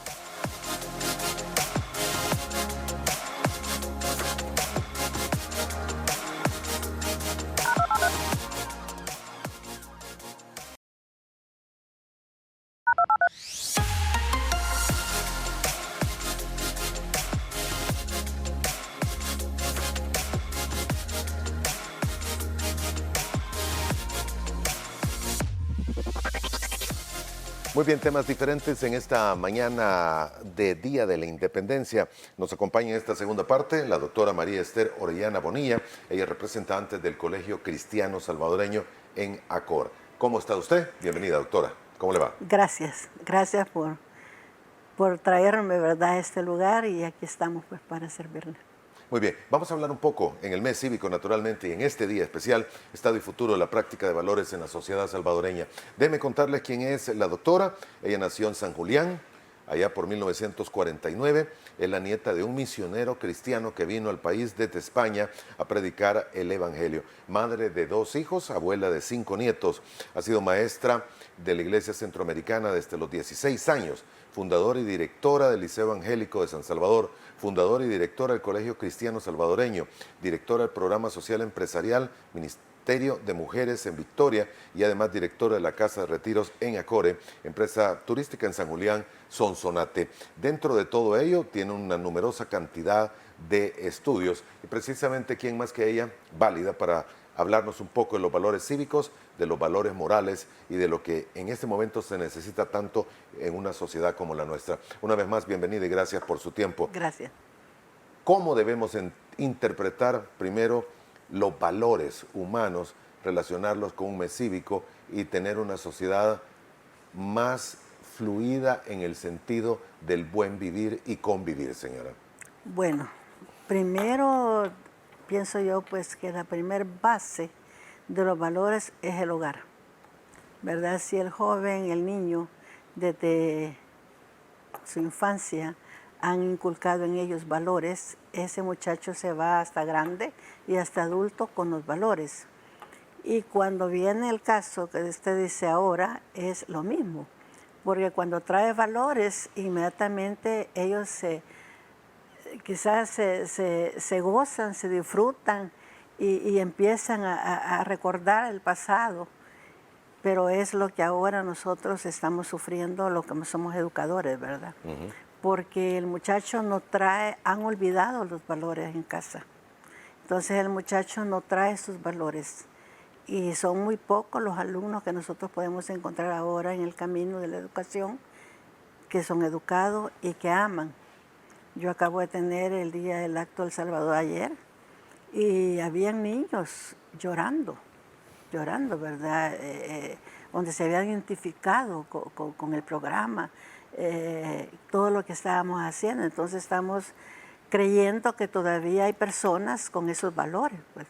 Muy bien, temas diferentes en esta mañana de Día de la Independencia. Nos acompaña en esta segunda parte la doctora María Esther Orellana Bonilla. Ella es representante del Colegio Cristiano Salvadoreño en ACOR. ¿Cómo está usted? Bienvenida, doctora. ¿Cómo le va? Gracias, gracias por traerme, ¿verdad?, a este lugar y aquí estamos pues para servirle. Muy bien, vamos a hablar un poco en el mes cívico, naturalmente, y en este día especial, Estado y Futuro de la Práctica de Valores en la Sociedad Salvadoreña. Déjeme contarles quién es la doctora. Ella nació en San Julián, allá por 1949. Es la nieta de un misionero cristiano que vino al país desde España a predicar el Evangelio. Madre de 2 hijos, abuela de 5 nietos. Ha sido maestra de la Iglesia Centroamericana desde los 16 años. Fundadora y directora del Liceo Evangélico de San Salvador, fundadora y directora del Colegio Cristiano Salvadoreño, directora del Programa Social Empresarial, Ministerio de Mujeres en Victoria y además directora de la Casa de Retiros en Acore, empresa turística en San Julián, Sonsonate. Dentro de todo ello tiene una numerosa cantidad de estudios y precisamente quién más que ella, válida para hablarnos un poco de los valores cívicos, de los valores morales y de lo que en este momento se necesita tanto en una sociedad como la nuestra. Una vez más, bienvenida y gracias por su tiempo. Gracias. ¿Cómo debemos interpretar primero los valores humanos, relacionarlos con un mes cívico y tener una sociedad más fluida en el sentido del buen vivir y convivir, señora? Bueno, primero pienso yo pues que la primer base de los valores es el hogar, ¿verdad? Si el joven, el niño, desde su infancia han inculcado en ellos valores, ese muchacho se va hasta grande y hasta adulto con los valores. Y cuando viene el caso que usted dice ahora, es lo mismo, porque cuando trae valores, inmediatamente ellos quizás se gozan, se disfrutan y empiezan a recordar el pasado. Pero es lo que ahora nosotros estamos sufriendo, lo que somos educadores, ¿verdad? Porque el muchacho no trae, han olvidado los valores en casa. Entonces el muchacho no trae sus valores. Y son muy pocos los alumnos que nosotros podemos encontrar ahora en el camino de la educación, que son educados y que aman. Yo acabo de tener el día del acto del Salvador ayer y habían niños llorando, ¿verdad? Donde se habían identificado con el programa, todo lo que estábamos haciendo. Entonces estamos creyendo que todavía hay personas con esos valores, pues,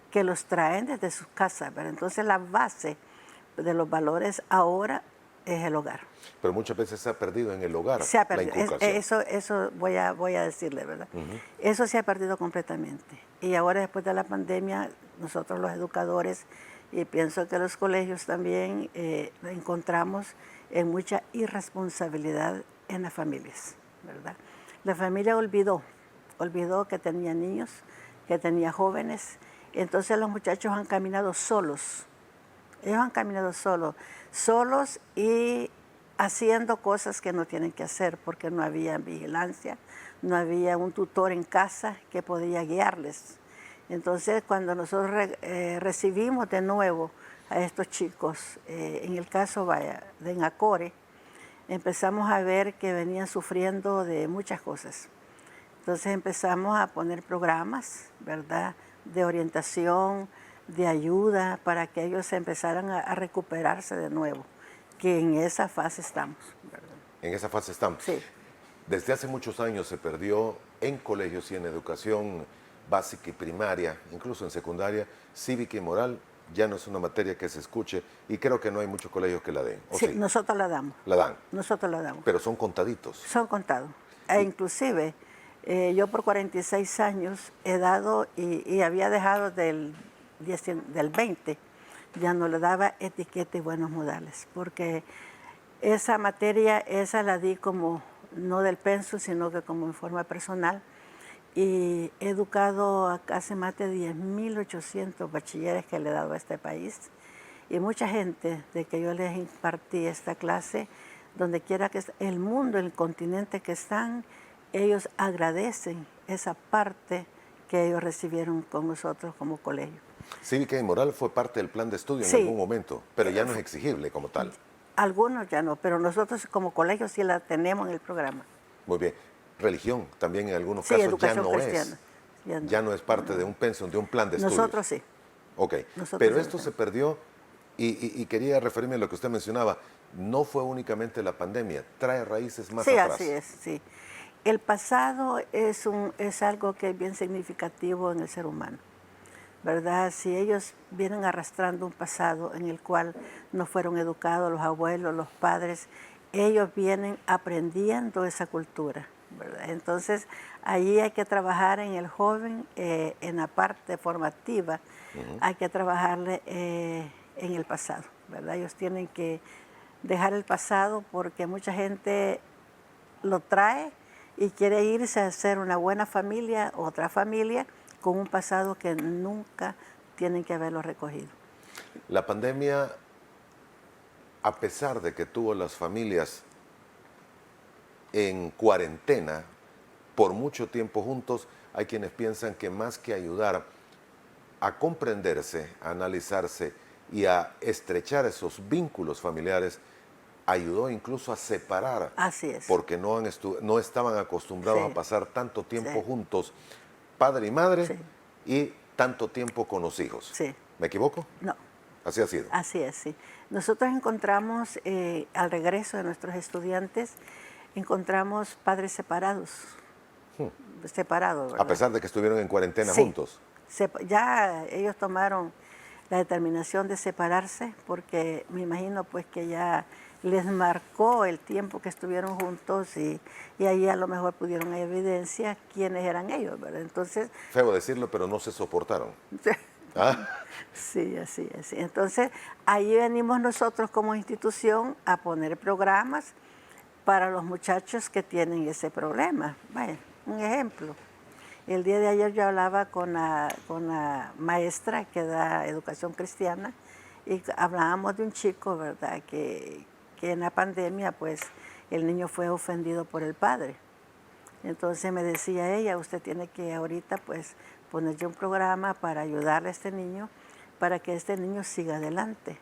que los traen desde sus casas, ¿verdad? Entonces la base de los valores ahora es el hogar. Pero muchas veces se ha perdido en el hogar Se ha perdido. la inculcación. Eso voy a decirle, ¿verdad? Eso se ha perdido completamente. Y ahora después de la pandemia, nosotros los educadores, y pienso que los colegios también, encontramos en mucha irresponsabilidad en las familias, ¿verdad? La familia olvidó que tenía niños, que tenía jóvenes. Entonces los muchachos han caminado solos. Ellos han caminado solos y haciendo cosas que no tienen que hacer porque no había vigilancia, no había un tutor en casa que podía guiarles. Entonces, cuando nosotros recibimos de nuevo a estos chicos, en el caso de Ennacore, empezamos a ver que venían sufriendo de muchas cosas. Entonces empezamos a poner programas, ¿verdad?, de orientación, de ayuda, para que ellos empezaran a recuperarse de nuevo, que en esa fase estamos, ¿verdad? En esa fase estamos. Sí. Desde hace muchos años se perdió en colegios y en educación básica y primaria, incluso en secundaria, cívica y moral. Ya no es una materia que se escuche y creo que no hay muchos colegios que la den. ¿O Sí, sí? nosotros la damos. La dan, Nosotros la damos. pero son contaditos. Son contados. E inclusive, yo por 46 años he dado y había dejado del 20, ya no le daba etiqueta y buenos modales, porque esa materia, esa la di como, no del pensum, sino que como en forma personal, y he educado a casi más de 10.800 bachilleres que le he dado a este país, y mucha gente de que yo les impartí esta clase, donde quiera que el mundo, el continente que están, ellos agradecen esa parte que ellos recibieron con nosotros como colegio. Cívica y moral fue parte del plan de estudio en Sí. algún momento, pero ya no es exigible como tal. Algunos ya no, pero nosotros como colegio sí la tenemos en el programa. Muy bien. Religión también en algunos Sí, casos ya educación no cristiana. es. Ya no es parte de un pensum, de un plan de estudios. Nosotros sí. Ok, Nosotros pero sí esto lo se perdió y quería referirme a lo que usted mencionaba. No fue únicamente la pandemia, trae raíces más Sí, atrás. así es, sí. El pasado es algo que es bien significativo en el ser humano, ¿verdad? Si ellos vienen arrastrando un pasado en el cual no fueron educados los abuelos, los padres, ellos vienen aprendiendo esa cultura, ¿verdad? Entonces, ahí hay que trabajar en el joven, en la parte formativa, hay que trabajarle en el pasado, ¿verdad? Ellos tienen que dejar el pasado porque mucha gente lo trae y quiere irse a hacer una buena familia, otra familia, con un pasado que nunca tienen que haberlo recogido. La pandemia, a pesar de que tuvo las familias en cuarentena por mucho tiempo juntos, hay quienes piensan que más que ayudar a comprenderse, a analizarse y a estrechar esos vínculos familiares, ayudó incluso a separar, Así es. porque no estaban acostumbrados Sí. a pasar tanto tiempo Sí. juntos, padre y madre, Sí. y tanto tiempo con los hijos. Sí. ¿Me equivoco? No, Así ha sido. así es, sí. Nosotros encontramos, al regreso de nuestros estudiantes, encontramos padres separados, separados, A ¿verdad? pesar de que estuvieron en cuarentena Sí. juntos. Ya ellos tomaron la determinación de separarse porque me imagino pues que ya les marcó el tiempo que estuvieron juntos y ahí a lo mejor pudieron evidencia quiénes eran ellos, ¿verdad? Entonces, Feo decirlo, pero no se soportaron. ¿Ah? sí, así, así. Entonces, ahí venimos nosotros como institución a poner programas para los muchachos que tienen ese problema. Bueno, un ejemplo. El día de ayer yo hablaba con la maestra que da educación cristiana y hablábamos de un chico, ¿verdad?, que en la pandemia, pues, el niño fue ofendido por el padre. Entonces me decía ella, usted tiene que ahorita, pues, ponerle un programa para ayudarle a este niño, para que este niño siga adelante,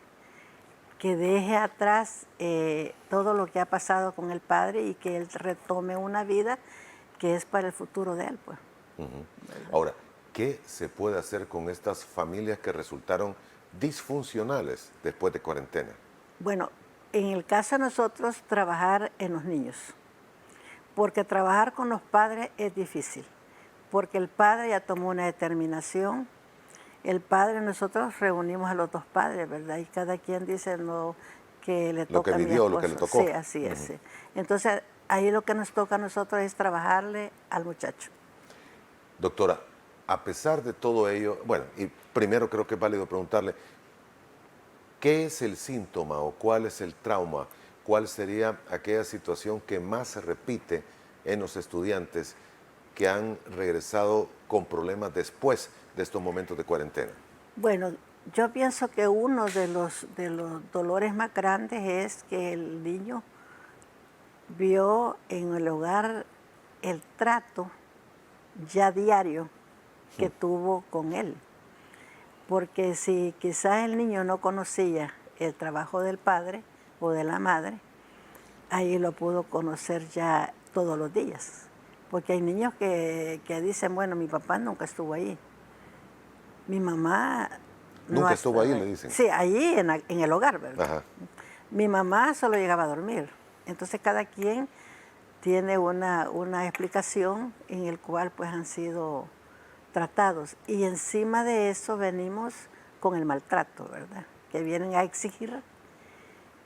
que deje atrás todo lo que ha pasado con el padre y que él retome una vida que es para el futuro de él, pues. Ahora, ¿qué se puede hacer con estas familias que resultaron disfuncionales después de cuarentena? Bueno, en el caso de nosotros, trabajar en los niños, porque trabajar con los padres es difícil, porque el padre ya tomó una determinación, el padre, nosotros reunimos a los dos padres, ¿verdad? Y cada quien dice lo que le Lo que toca a mi vivió, esposo. lo que le tocó. Sí, así es. Sí. Entonces, ahí lo que nos toca a nosotros es trabajarle al muchacho. Doctora, a pesar de todo ello, bueno, y primero creo que es válido preguntarle, ¿qué es el síntoma o cuál es el trauma? ¿Cuál sería aquella situación que más se repite en los estudiantes que han regresado con problemas después de estos momentos de cuarentena? Bueno, yo pienso que uno de los dolores más grandes es que el niño vio en el hogar el trato ya diario que tuvo con él. Porque si quizás el niño no conocía el trabajo del padre o de la madre, ahí lo pudo conocer ya todos los días. Porque hay niños que dicen, bueno, mi papá nunca estuvo ahí. Mi mamá... Nunca estuvo ahí, le dicen. Sí, ahí en el hogar, ¿verdad? Ajá. Mi mamá solo llegaba a dormir. Entonces cada quien tiene una explicación en el cual pues han sido tratados. Y encima de eso venimos con el maltrato, ¿verdad? Que vienen a exigir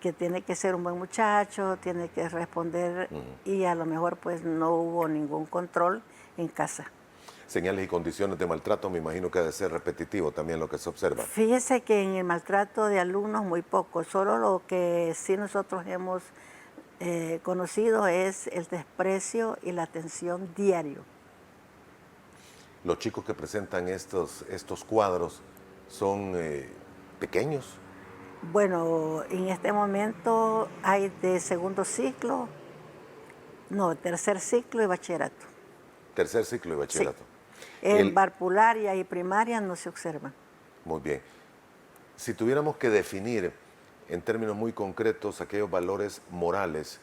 que tiene que ser un buen muchacho, tiene que responder, y a lo mejor pues no hubo ningún control en casa. Señales y condiciones de maltrato, me imagino que ha de ser repetitivo también lo que se observa. Fíjese que en el maltrato de alumnos muy poco, solo lo que sí nosotros hemos conocido es el desprecio y la atención diario. Los chicos que presentan estos cuadros son pequeños. Bueno, en este momento hay de segundo ciclo, no, tercer ciclo y bachillerato. Tercer ciclo de Sí. bachillerato. En barpularia y primaria no se observan. Muy bien. Si tuviéramos que definir en términos muy concretos aquellos valores morales,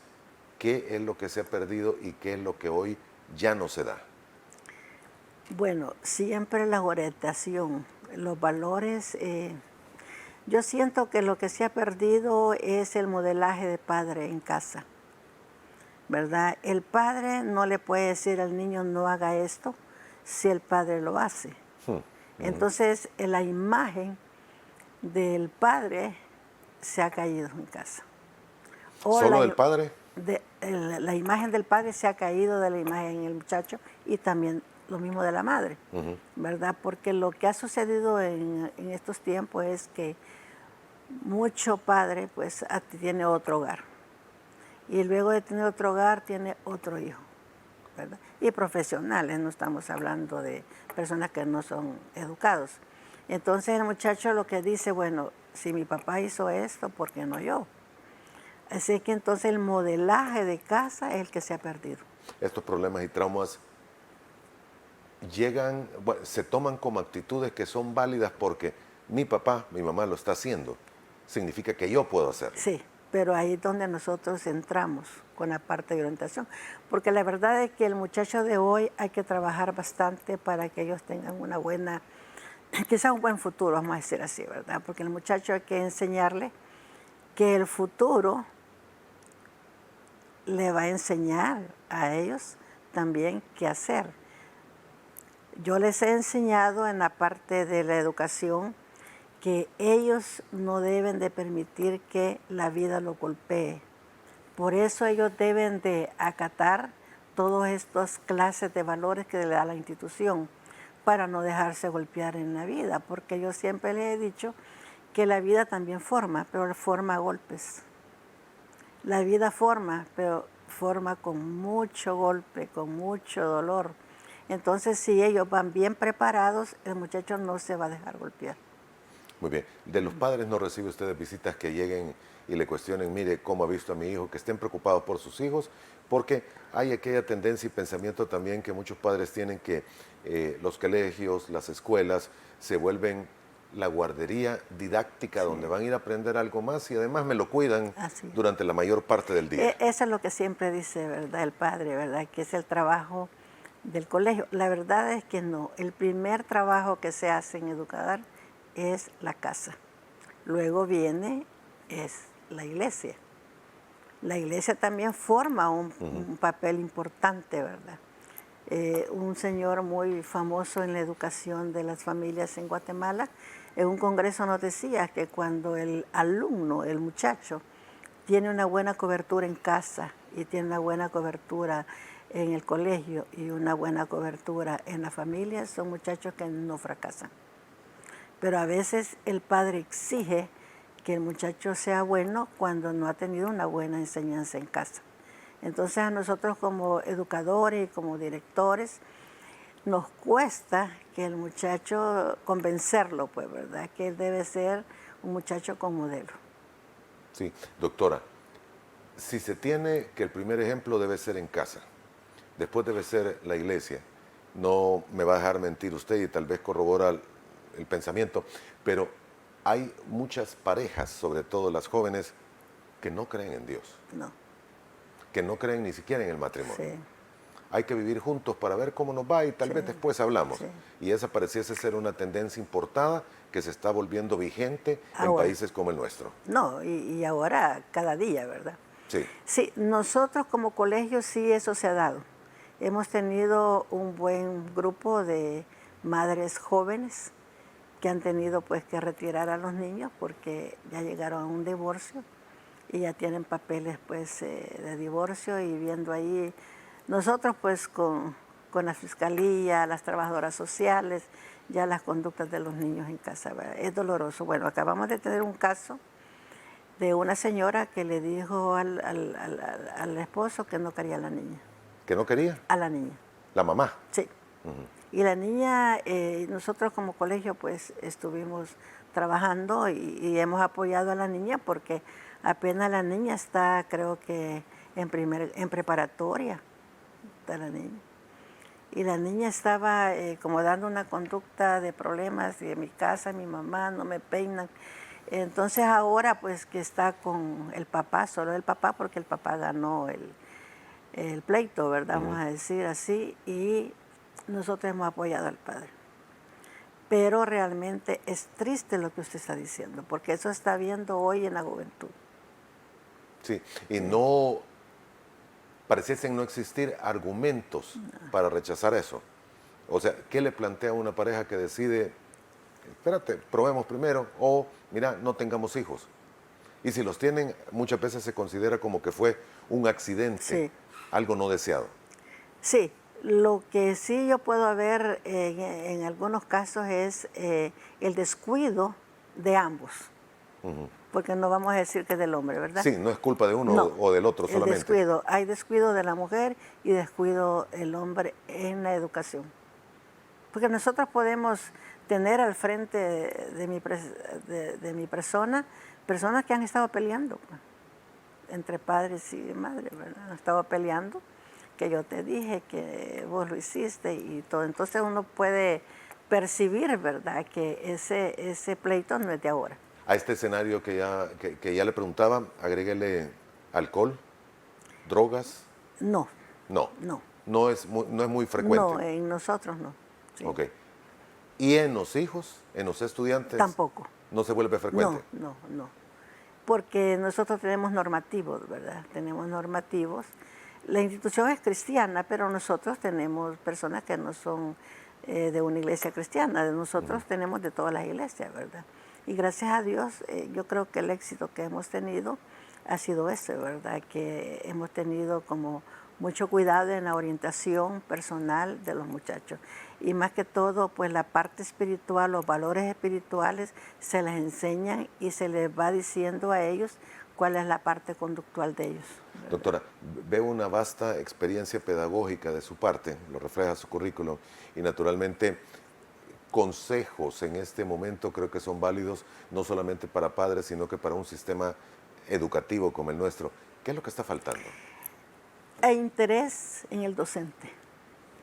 ¿qué es lo que se ha perdido y qué es lo que hoy ya no se da? Bueno, siempre la orientación, los valores. Yo siento que lo que se ha perdido es el modelaje de padre en casa, ¿verdad? El padre no le puede decir al niño no haga esto si el padre lo hace. Entonces, la imagen del padre se ha caído en casa. ¿Solo del padre? La imagen del padre se ha caído de la imagen del muchacho y también lo mismo de la madre, ¿verdad? Porque lo que ha sucedido en estos tiempos es que mucho padre pues tiene otro hogar y luego de tener otro hogar tiene otro hijo, ¿verdad? Y profesionales, no estamos hablando de personas que no son educados. Entonces el muchacho lo que dice, bueno, si mi papá hizo esto, ¿por qué no yo? Así que entonces el modelaje de casa es el que se ha perdido. Estos problemas y traumas llegan, bueno, se toman como actitudes que son válidas porque mi papá, mi mamá lo está haciendo. Significa que yo puedo hacerlo. Sí, pero ahí es donde nosotros entramos con la parte de orientación. Porque la verdad es que el muchacho de hoy hay que trabajar bastante para que ellos tengan una buena, quizás un buen futuro, vamos a decir así, ¿verdad? Porque el muchacho hay que enseñarle que el futuro le va a enseñar a ellos también qué hacer. Yo les he enseñado en la parte de la educación que ellos no deben de permitir que la vida los golpee. Por eso ellos deben de acatar todas estas clases de valores que le da la institución para no dejarse golpear en la vida, porque yo siempre les he dicho que la vida también forma, pero forma a golpes. La vida forma, pero forma con mucho golpe, con mucho dolor. Entonces, si ellos van bien preparados, el muchacho no se va a dejar golpear. Muy bien. De los padres no recibe ustedes visitas que lleguen y le cuestionen, mire, cómo ha visto a mi hijo, que estén preocupados por sus hijos, porque hay aquella tendencia y pensamiento también que muchos padres tienen que los colegios, las escuelas, se vuelven la guardería didáctica donde van a ir a aprender algo más y además me lo cuidan durante la mayor parte del día. Eso es lo que siempre dice, ¿verdad? El padre, ¿verdad? Que es el trabajo del colegio. La verdad es que no. El primer trabajo que se hace en educar es la casa. Luego viene la iglesia. La iglesia también forma un papel importante, ¿verdad? Un señor muy famoso en la educación de las familias en Guatemala, en un congreso nos decía que cuando el alumno, el muchacho, tiene una buena cobertura en casa y tiene una buena cobertura en el colegio y una buena cobertura en la familia, son muchachos que no fracasan. Pero a veces el padre exige que el muchacho sea bueno cuando no ha tenido una buena enseñanza en casa. Entonces a nosotros como educadores y como directores nos cuesta que el muchacho convencerlo, pues, ¿verdad? Que él debe ser un muchacho con modelo. Sí, doctora, si se tiene que el primer ejemplo debe ser en casa, después debe ser la iglesia, no me va a dejar mentir usted y tal vez corrobora el pensamiento, pero hay muchas parejas, sobre todo las jóvenes, que no creen en Dios, No, que no creen ni siquiera en el matrimonio. sí, Hay que vivir juntos para ver cómo nos va y tal sí, vez después hablamos. sí. Y esa pareciese ser una tendencia importada que se está volviendo vigente en Ahora. países como el nuestro. No, y ahora cada día, ¿verdad? Sí, Sí, nosotros como colegio sí eso se ha dado. Hemos tenido un buen grupo de madres jóvenes que han tenido pues que retirar a los niños porque ya llegaron a un divorcio y ya tienen papeles pues de divorcio y viendo ahí nosotros pues con la fiscalía, las trabajadoras sociales, ya las conductas de los niños en casa, ¿verdad? Es doloroso. Bueno, acabamos de tener un caso de una señora que le dijo al esposo que no quería a la niña. que no quería, A la niña, la mamá. sí. Y la niña, nosotros como colegio pues estuvimos trabajando y hemos apoyado a la niña porque apenas la niña está, creo que en preparatoria, está la niña. Y la niña estaba como dando una conducta de problemas de mi casa, mi mamá, no me peinan. Entonces ahora pues que está con el papá, solo el papá, porque el papá ganó el pleito, ¿verdad? Vamos a decir así, y nosotros hemos apoyado al padre. Pero realmente es triste lo que usted está diciendo, porque eso está viendo hoy en la juventud. Sí, y no pareciesen no existir argumentos para rechazar eso. O sea, ¿qué le plantea a una pareja que decide, espérate, probemos primero, o mira, no tengamos hijos? Y si los tienen, muchas veces se considera como que fue un accidente, Sí. algo no deseado. Sí, lo que sí yo puedo ver en algunos casos es el descuido de ambos, porque no vamos a decir que es del hombre, ¿verdad? Sí, no es culpa de uno No, o del otro el solamente. descuido. Hay descuido de la mujer y descuido del hombre en la educación. Porque nosotros podemos tener al frente de mi persona personas que han estado peleando pues, entre padres y madres, ¿verdad? Han estado peleando, que yo te dije que vos lo hiciste y todo. Entonces uno puede percibir, ¿verdad?, que ese pleito no es de ahora. A este escenario que ya le preguntaba, agréguele alcohol, drogas. No, No, no, no es muy frecuente. no, en nosotros no. Sí. Ok. ¿Y en los hijos, en los estudiantes? Tampoco. No se vuelve frecuente. No. Porque nosotros tenemos normativos, ¿verdad? Tenemos normativos. La institución es cristiana, pero nosotros tenemos personas que no son de una iglesia cristiana. De nosotros tenemos de todas las iglesias, ¿verdad? Y gracias a Dios, yo creo que el éxito que hemos tenido ha sido ese, ¿verdad? Que hemos tenido como mucho cuidado en la orientación personal de los muchachos. Y más que todo, pues la parte espiritual, los valores espirituales se les enseñan y se les va diciendo a ellos cuál es la parte conductual de ellos, ¿verdad? Doctora, veo una vasta experiencia pedagógica de su parte, lo refleja su currículum, y naturalmente consejos en este momento creo que son válidos no solamente para padres, sino que para un sistema educativo como el nuestro. ¿Qué es lo que está faltando? E interés en el docente.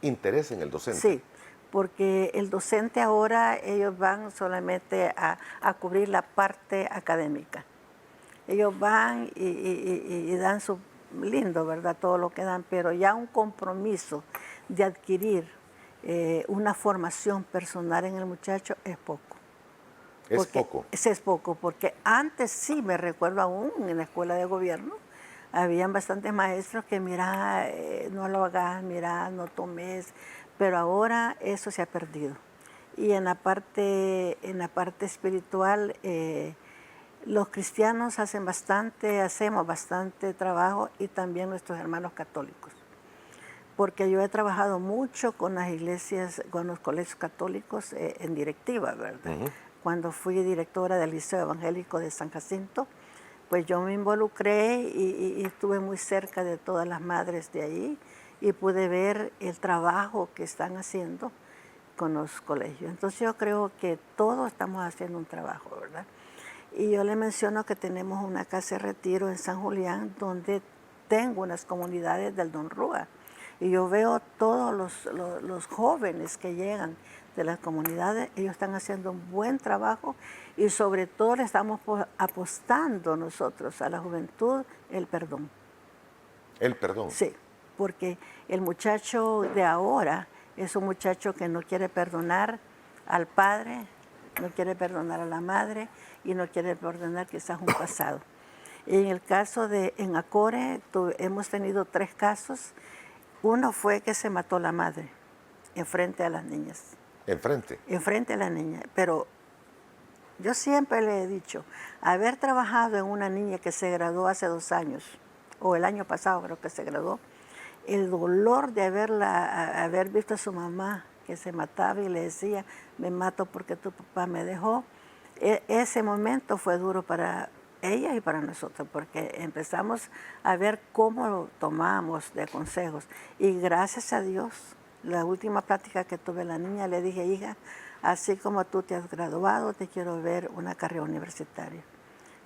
Interés en el docente. Sí, porque el docente ahora ellos van solamente a cubrir la parte académica. Ellos van y dan su lindo, ¿verdad? Todo lo que dan, pero ya un compromiso de adquirir una formación personal en el muchacho es poco. Es poco. Ese es poco, porque antes sí, me recuerdo aún en la escuela de gobierno, habían bastantes maestros que mira, no lo hagas, mira, no tomes, pero ahora eso se ha perdido. Y en la parte espiritual, los cristianos hacemos bastante trabajo y también nuestros hermanos católicos. Porque yo he trabajado mucho con las iglesias, con los colegios católicos en directiva, ¿verdad? Cuando fui directora del Liceo Evangélico de San Jacinto, pues yo me involucré y estuve muy cerca de todas las madres de ahí y pude ver el trabajo que están haciendo con los colegios. Entonces yo creo que todos estamos haciendo un trabajo, ¿verdad? Y yo le menciono que tenemos una casa de retiro en San Julián donde tengo unas comunidades del Don Rúa. Y yo veo todos los jóvenes que llegan de las comunidades, ellos están haciendo un buen trabajo y sobre todo le estamos apostando nosotros a la juventud el perdón. El perdón. Sí, porque el muchacho de ahora es un muchacho que no quiere perdonar al padre, no quiere perdonar a la madre y no quiere perdonar quizás un pasado. Y en el caso en Acore hemos tenido 3 casos. Uno fue que se mató la madre enfrente a las niñas. ¿Enfrente? Enfrente a la niña. Pero yo siempre le he dicho, haber trabajado en una niña que se graduó hace 2 años, o el año pasado creo que se graduó, el dolor de haber visto a su mamá que se mataba y le decía, me mato porque tu papá me dejó, ese momento fue duro para ella y para nosotros, porque empezamos a ver cómo lo tomábamos de consejos. Y gracias a Dios, la última plática que tuve la niña, le dije, hija, así como tú te has graduado, te quiero ver una carrera universitaria,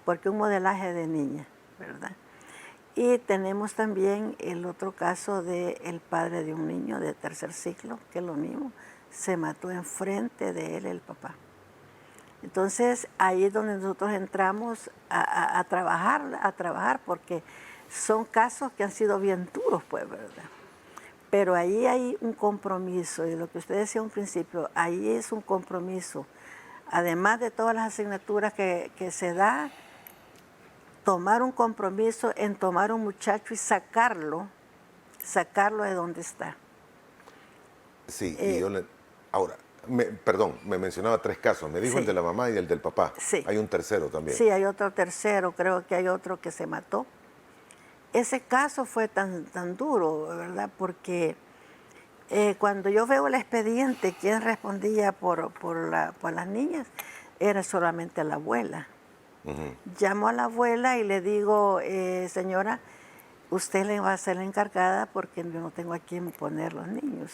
porque un modelaje de niña, ¿verdad? Y tenemos también el otro caso del padre de un niño de 3er ciclo, que es lo mismo, se mató enfrente de él el papá. Entonces, ahí es donde nosotros entramos a trabajar, porque son casos que han sido bien duros, pues, ¿verdad? Pero ahí hay un compromiso, y lo que usted decía a un principio, ahí es un compromiso. Además de todas las asignaturas que se da, tomar un compromiso en tomar un muchacho y sacarlo de donde está. Sí, y yo le... Ahora, perdón, me mencionaba 3 casos. Me dijo Sí. el de la mamá y el del papá. Sí. Hay un tercero también. Sí, hay otro tercero, creo que hay otro que se mató. Ese caso fue tan duro, ¿verdad? Porque cuando yo veo el expediente, quien respondía por las niñas era solamente la abuela. Llamo a la abuela y le digo, señora, usted le va a ser la encargada porque yo no tengo a quién poner los niños.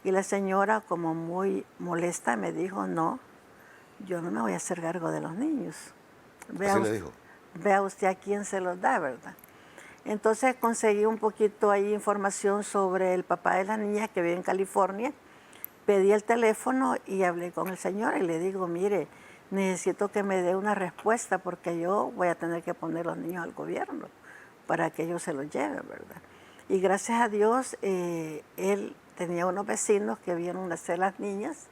Y la señora, como muy molesta, me dijo, no, yo no me voy a hacer cargo de los niños. ¿Así le dijo? Vea usted a quién se los da, ¿verdad? Entonces conseguí un poquito ahí información sobre el papá de la niña que vive en California. Pedí el teléfono y hablé con el señor y le digo, mire, necesito que me dé una respuesta porque yo voy a tener que poner los niños al gobierno para que ellos se los lleven, ¿verdad? Y gracias a Dios, él tenía unos vecinos que vieron nacer las niñas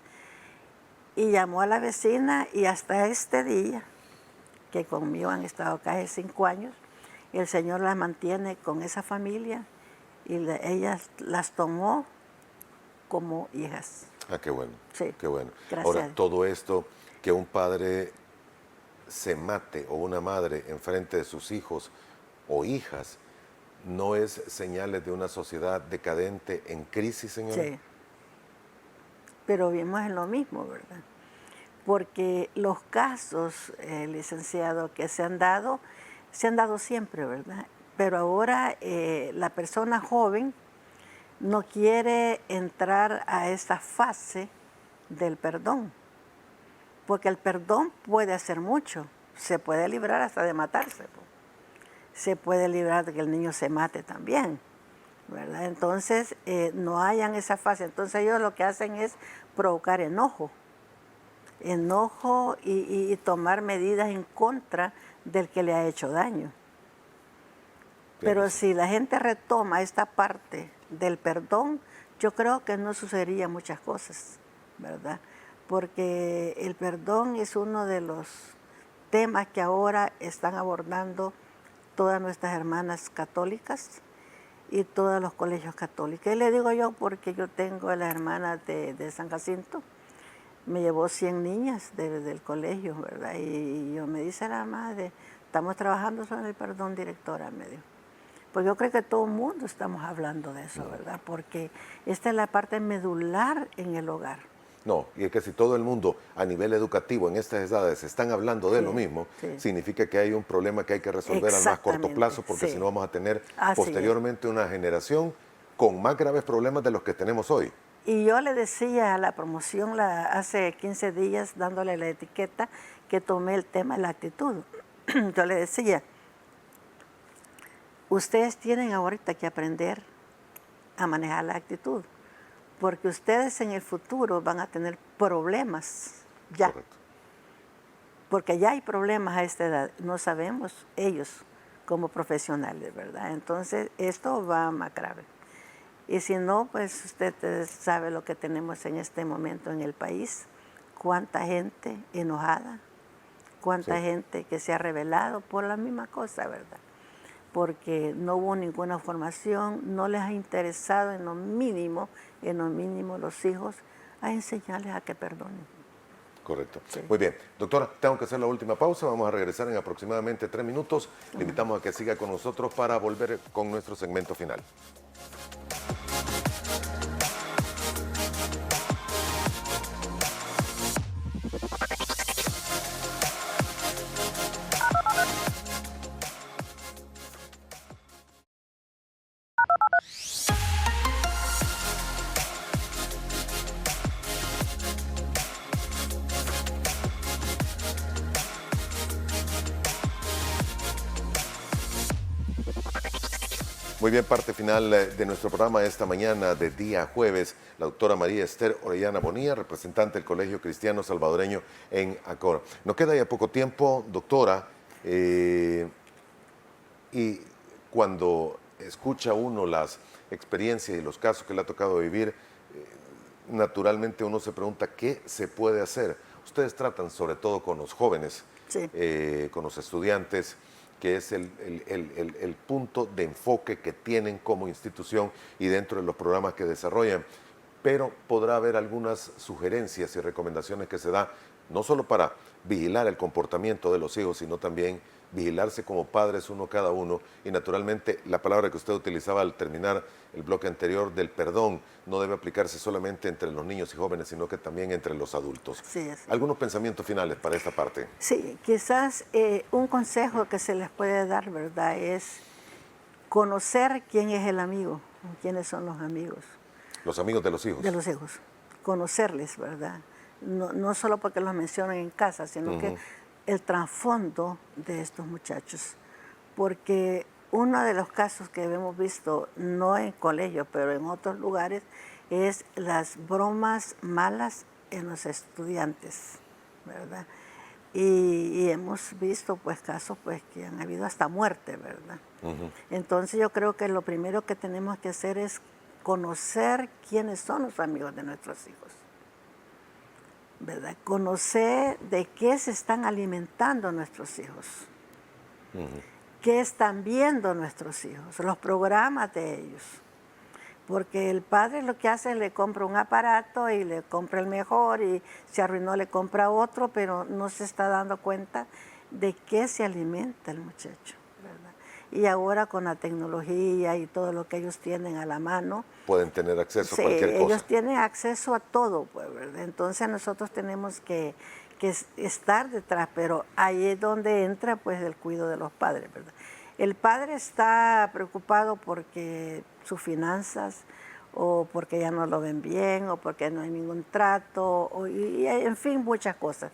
y llamó a la vecina y hasta este día, que conmigo han estado casi 5 años, el Señor las mantiene con esa familia y ellas las tomó como hijas. Ah, qué bueno. Sí. Qué bueno. Gracias. Ahora, todo esto, que un padre se mate o una madre enfrente de sus hijos o hijas, ¿no es señales de una sociedad decadente en crisis, señora? Sí. Pero vimos en lo mismo, ¿verdad? Porque los casos, licenciado, que se han dado siempre, ¿verdad? Pero ahora la persona joven no quiere entrar a esa fase del perdón, porque el perdón puede hacer mucho, se puede librar hasta de matarse, se puede librar de que el niño se mate también, ¿verdad? Entonces no hayan esa fase, entonces ellos lo que hacen es provocar enojo y tomar medidas en contra del que le ha hecho daño. Pero si la gente retoma esta parte del perdón, yo creo que no sucedería muchas cosas, ¿verdad? Porque el perdón es uno de los temas que ahora están abordando todas nuestras hermanas católicas y todos los colegios católicos. Y le digo yo porque yo tengo a las hermanas de San Jacinto, me llevó 100 niñas del colegio, ¿verdad? Y yo me dice la madre, estamos trabajando sobre el perdón, directora, me dijo. Pues yo creo que todo el mundo estamos hablando de eso, ¿verdad? Porque esta es la parte medular en el hogar. No, y es que si todo el mundo a nivel educativo en estas edades están hablando de lo mismo, significa que hay un problema que hay que resolver al más corto plazo, porque si no vamos a tener posteriormente una generación con más graves problemas de los que tenemos hoy. Y yo le decía a la promoción hace 15 días, dándole la etiqueta, que tomé el tema de la actitud. Yo le decía, ustedes tienen ahorita que aprender a manejar la actitud, porque ustedes en el futuro van a tener problemas ya, Correcto. porque ya hay problemas a esta edad, no sabemos ellos como profesionales, ¿verdad? Entonces esto va más grave. Y si no, pues usted sabe lo que tenemos en este momento en el país, cuánta gente enojada, cuánta Sí. gente que se ha rebelado por la misma cosa, ¿verdad? Porque no hubo ninguna formación, no les ha interesado en lo mínimo los hijos, a enseñarles a que perdonen. Correcto. Sí. Muy bien. Doctora, tengo que hacer la última pausa. Vamos a regresar en aproximadamente 3 minutos. Le invitamos a que siga con nosotros para volver con nuestro segmento final. Muy bien, parte final de nuestro programa esta mañana de día jueves. La doctora María Esther Orellana Bonilla, representante del Colegio Cristiano Salvadoreño en Acor. Nos queda ya poco tiempo, doctora, y cuando escucha uno las experiencias y los casos que le ha tocado vivir, naturalmente uno se pregunta qué se puede hacer. Ustedes tratan sobre todo con los jóvenes, Sí. con los estudiantes, que es el punto de enfoque que tienen como institución y dentro de los programas que desarrollan. Pero podrá haber algunas sugerencias y recomendaciones que se da, no solo para vigilar el comportamiento de los hijos, sino también vigilarse como padres uno cada uno. Y naturalmente la palabra que usted utilizaba al terminar el bloque anterior del perdón no debe aplicarse solamente entre los niños y jóvenes, sino que también entre los adultos. Sí, sí. ¿Algunos pensamientos finales para esta parte? Sí, quizás un consejo que se les puede dar, ¿verdad? Es conocer quién es el amigo, quiénes son los amigos Los amigos de los hijos. de los hijos, conocerles, ¿verdad? No solo porque los mencionan en casa, sino que el trasfondo de estos muchachos. Porque uno de los casos que hemos visto, no en colegios, pero en otros lugares, es las bromas malas en los estudiantes, ¿verdad? Y hemos visto pues casos pues que han habido hasta muerte, ¿verdad? Entonces yo creo que lo primero que tenemos que hacer es conocer quiénes son los amigos de nuestros hijos, ¿verdad? Conocer de qué se están alimentando nuestros hijos, qué están viendo nuestros hijos, los programas de ellos. Porque el padre lo que hace es le compra un aparato y le compra el mejor y se arruinó, le compra otro, pero no se está dando cuenta de qué se alimenta el muchacho, ¿verdad? Y ahora con la tecnología y todo lo que ellos tienen a la mano, Pueden tener acceso sí, a cualquier cosa. ellos tienen acceso a todo, pues, ¿verdad? Entonces nosotros tenemos que estar detrás, pero ahí es donde entra pues el cuidado de los padres, ¿verdad? El padre está preocupado porque sus finanzas, o porque ya no lo ven bien, o porque no hay ningún trato, y en fin, muchas cosas.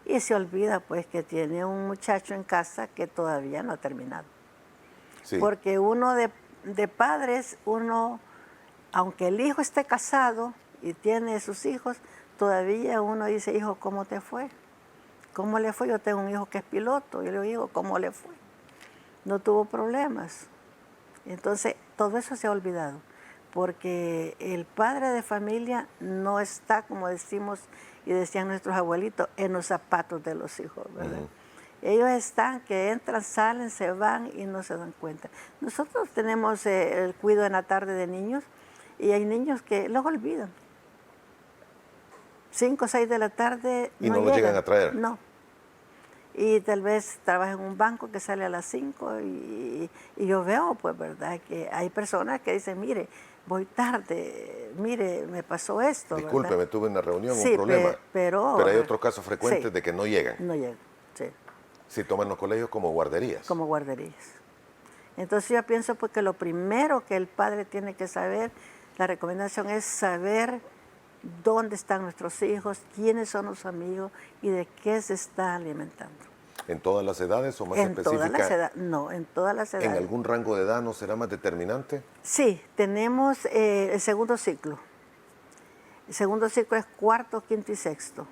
Y se olvida pues que tiene un muchacho en casa que todavía no ha terminado. Sí. Porque uno de padres, uno, aunque el hijo esté casado y tiene sus hijos, todavía uno dice, hijo, ¿cómo te fue? ¿Cómo le fue? Yo tengo un hijo que es piloto, y le digo, ¿cómo le fue? No tuvo problemas. Entonces, todo eso se ha olvidado, porque el padre de familia no está, como decimos y decían nuestros abuelitos, en los zapatos de los hijos, ¿verdad? Ellos están, que entran, salen, se van y no se dan cuenta. Nosotros tenemos el cuidado en la tarde de niños y hay niños que los olvidan. 5 o 6 de la tarde Y no los llegan a traer. No. Y tal vez trabaja en un banco que sale a las 5 y yo veo, pues, ¿verdad? Que hay personas que dicen, mire, voy tarde, mire, me pasó esto, Disculpe, ¿verdad? me tuve una reunión, Sí, un problema. pero hay otros casos frecuentes sí, de que no llegan. no llegan, sí, Si toman los colegios como guarderías. como guarderías. Entonces yo pienso pues que lo primero que el padre tiene que saber, la recomendación es saber dónde están nuestros hijos, quiénes son los amigos y de qué se está alimentando. ¿En todas las edades o más En todas las específica? edades, no, en todas las edades. ¿En algún rango de edad no será más determinante? Sí, tenemos el segundo ciclo. El segundo ciclo es cuarto, quinto y sexto.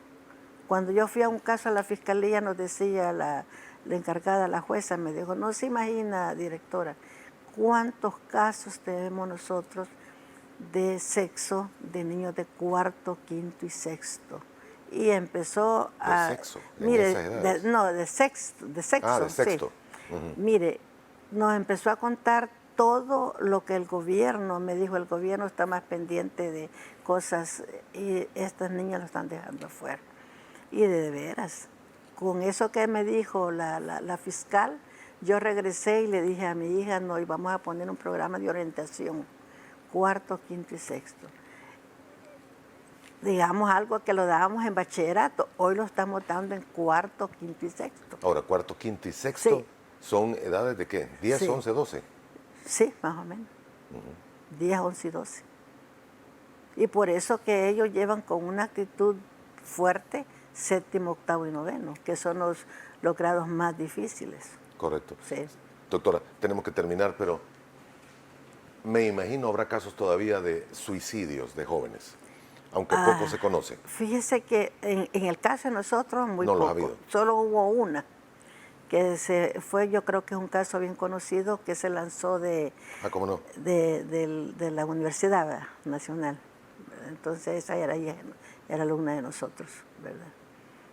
Cuando yo fui a un caso a la fiscalía, nos decía la encargada, la jueza, me dijo, no se imagina, directora, cuántos casos tenemos nosotros de sexo de niños de cuarto, quinto y sexto. Y empezó a... ¿De sexo? ¿En Mire, esas edades? de sexto, Ah, de sexto. sí. Mire, nos empezó a contar todo lo que el gobierno, me dijo, el gobierno está más pendiente de cosas y estas niñas lo están dejando afuera. Y de veras, con eso que me dijo la fiscal, yo regresé y le dije a mi hija, no, y vamos a poner un programa de orientación, cuarto, quinto y sexto. Digamos algo que lo dábamos en bachillerato, hoy lo estamos dando en cuarto, quinto y sexto. Ahora, cuarto, quinto y sexto, Sí. ¿son edades de qué? ¿10, Sí. 11, 12? Sí, más o menos. 10, 11 y 12. Y por eso que ellos llevan con una actitud fuerte séptimo, octavo y noveno, que son los grados más difíciles. Correcto. Sí. Doctora, tenemos que terminar, pero me imagino habrá casos todavía de suicidios de jóvenes, aunque poco se conoce. Fíjese que en el caso de nosotros, muy No los ha poco. habido. Solo hubo una, que fue, yo creo que es un caso bien conocido, que se lanzó Ah, ¿cómo no? de la Universidad Nacional. Entonces esa era alumna de nosotros, ¿verdad?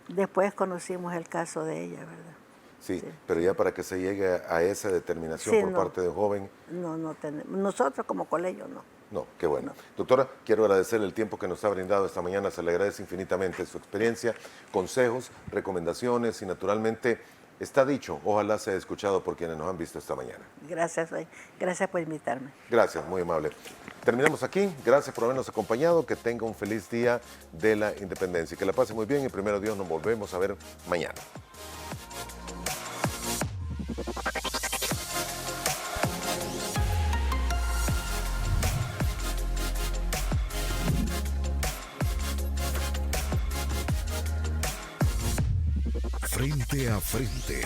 Después conocimos el caso de ella, ¿verdad? Sí, pero ya para que se llegue a esa determinación Sí, por no. parte de un joven, No tenemos. Nosotros como colegio no. no, qué bueno. Doctora, quiero agradecerle el tiempo que nos ha brindado esta mañana, se le agradece infinitamente su experiencia, consejos, recomendaciones y naturalmente está dicho, ojalá sea escuchado por quienes nos han visto esta mañana. Gracias por invitarme. Gracias, muy amable. Terminamos aquí, gracias por habernos acompañado, que tenga un feliz día de la independencia, que la pase muy bien y primero Dios nos volvemos a ver mañana. Frente a frente.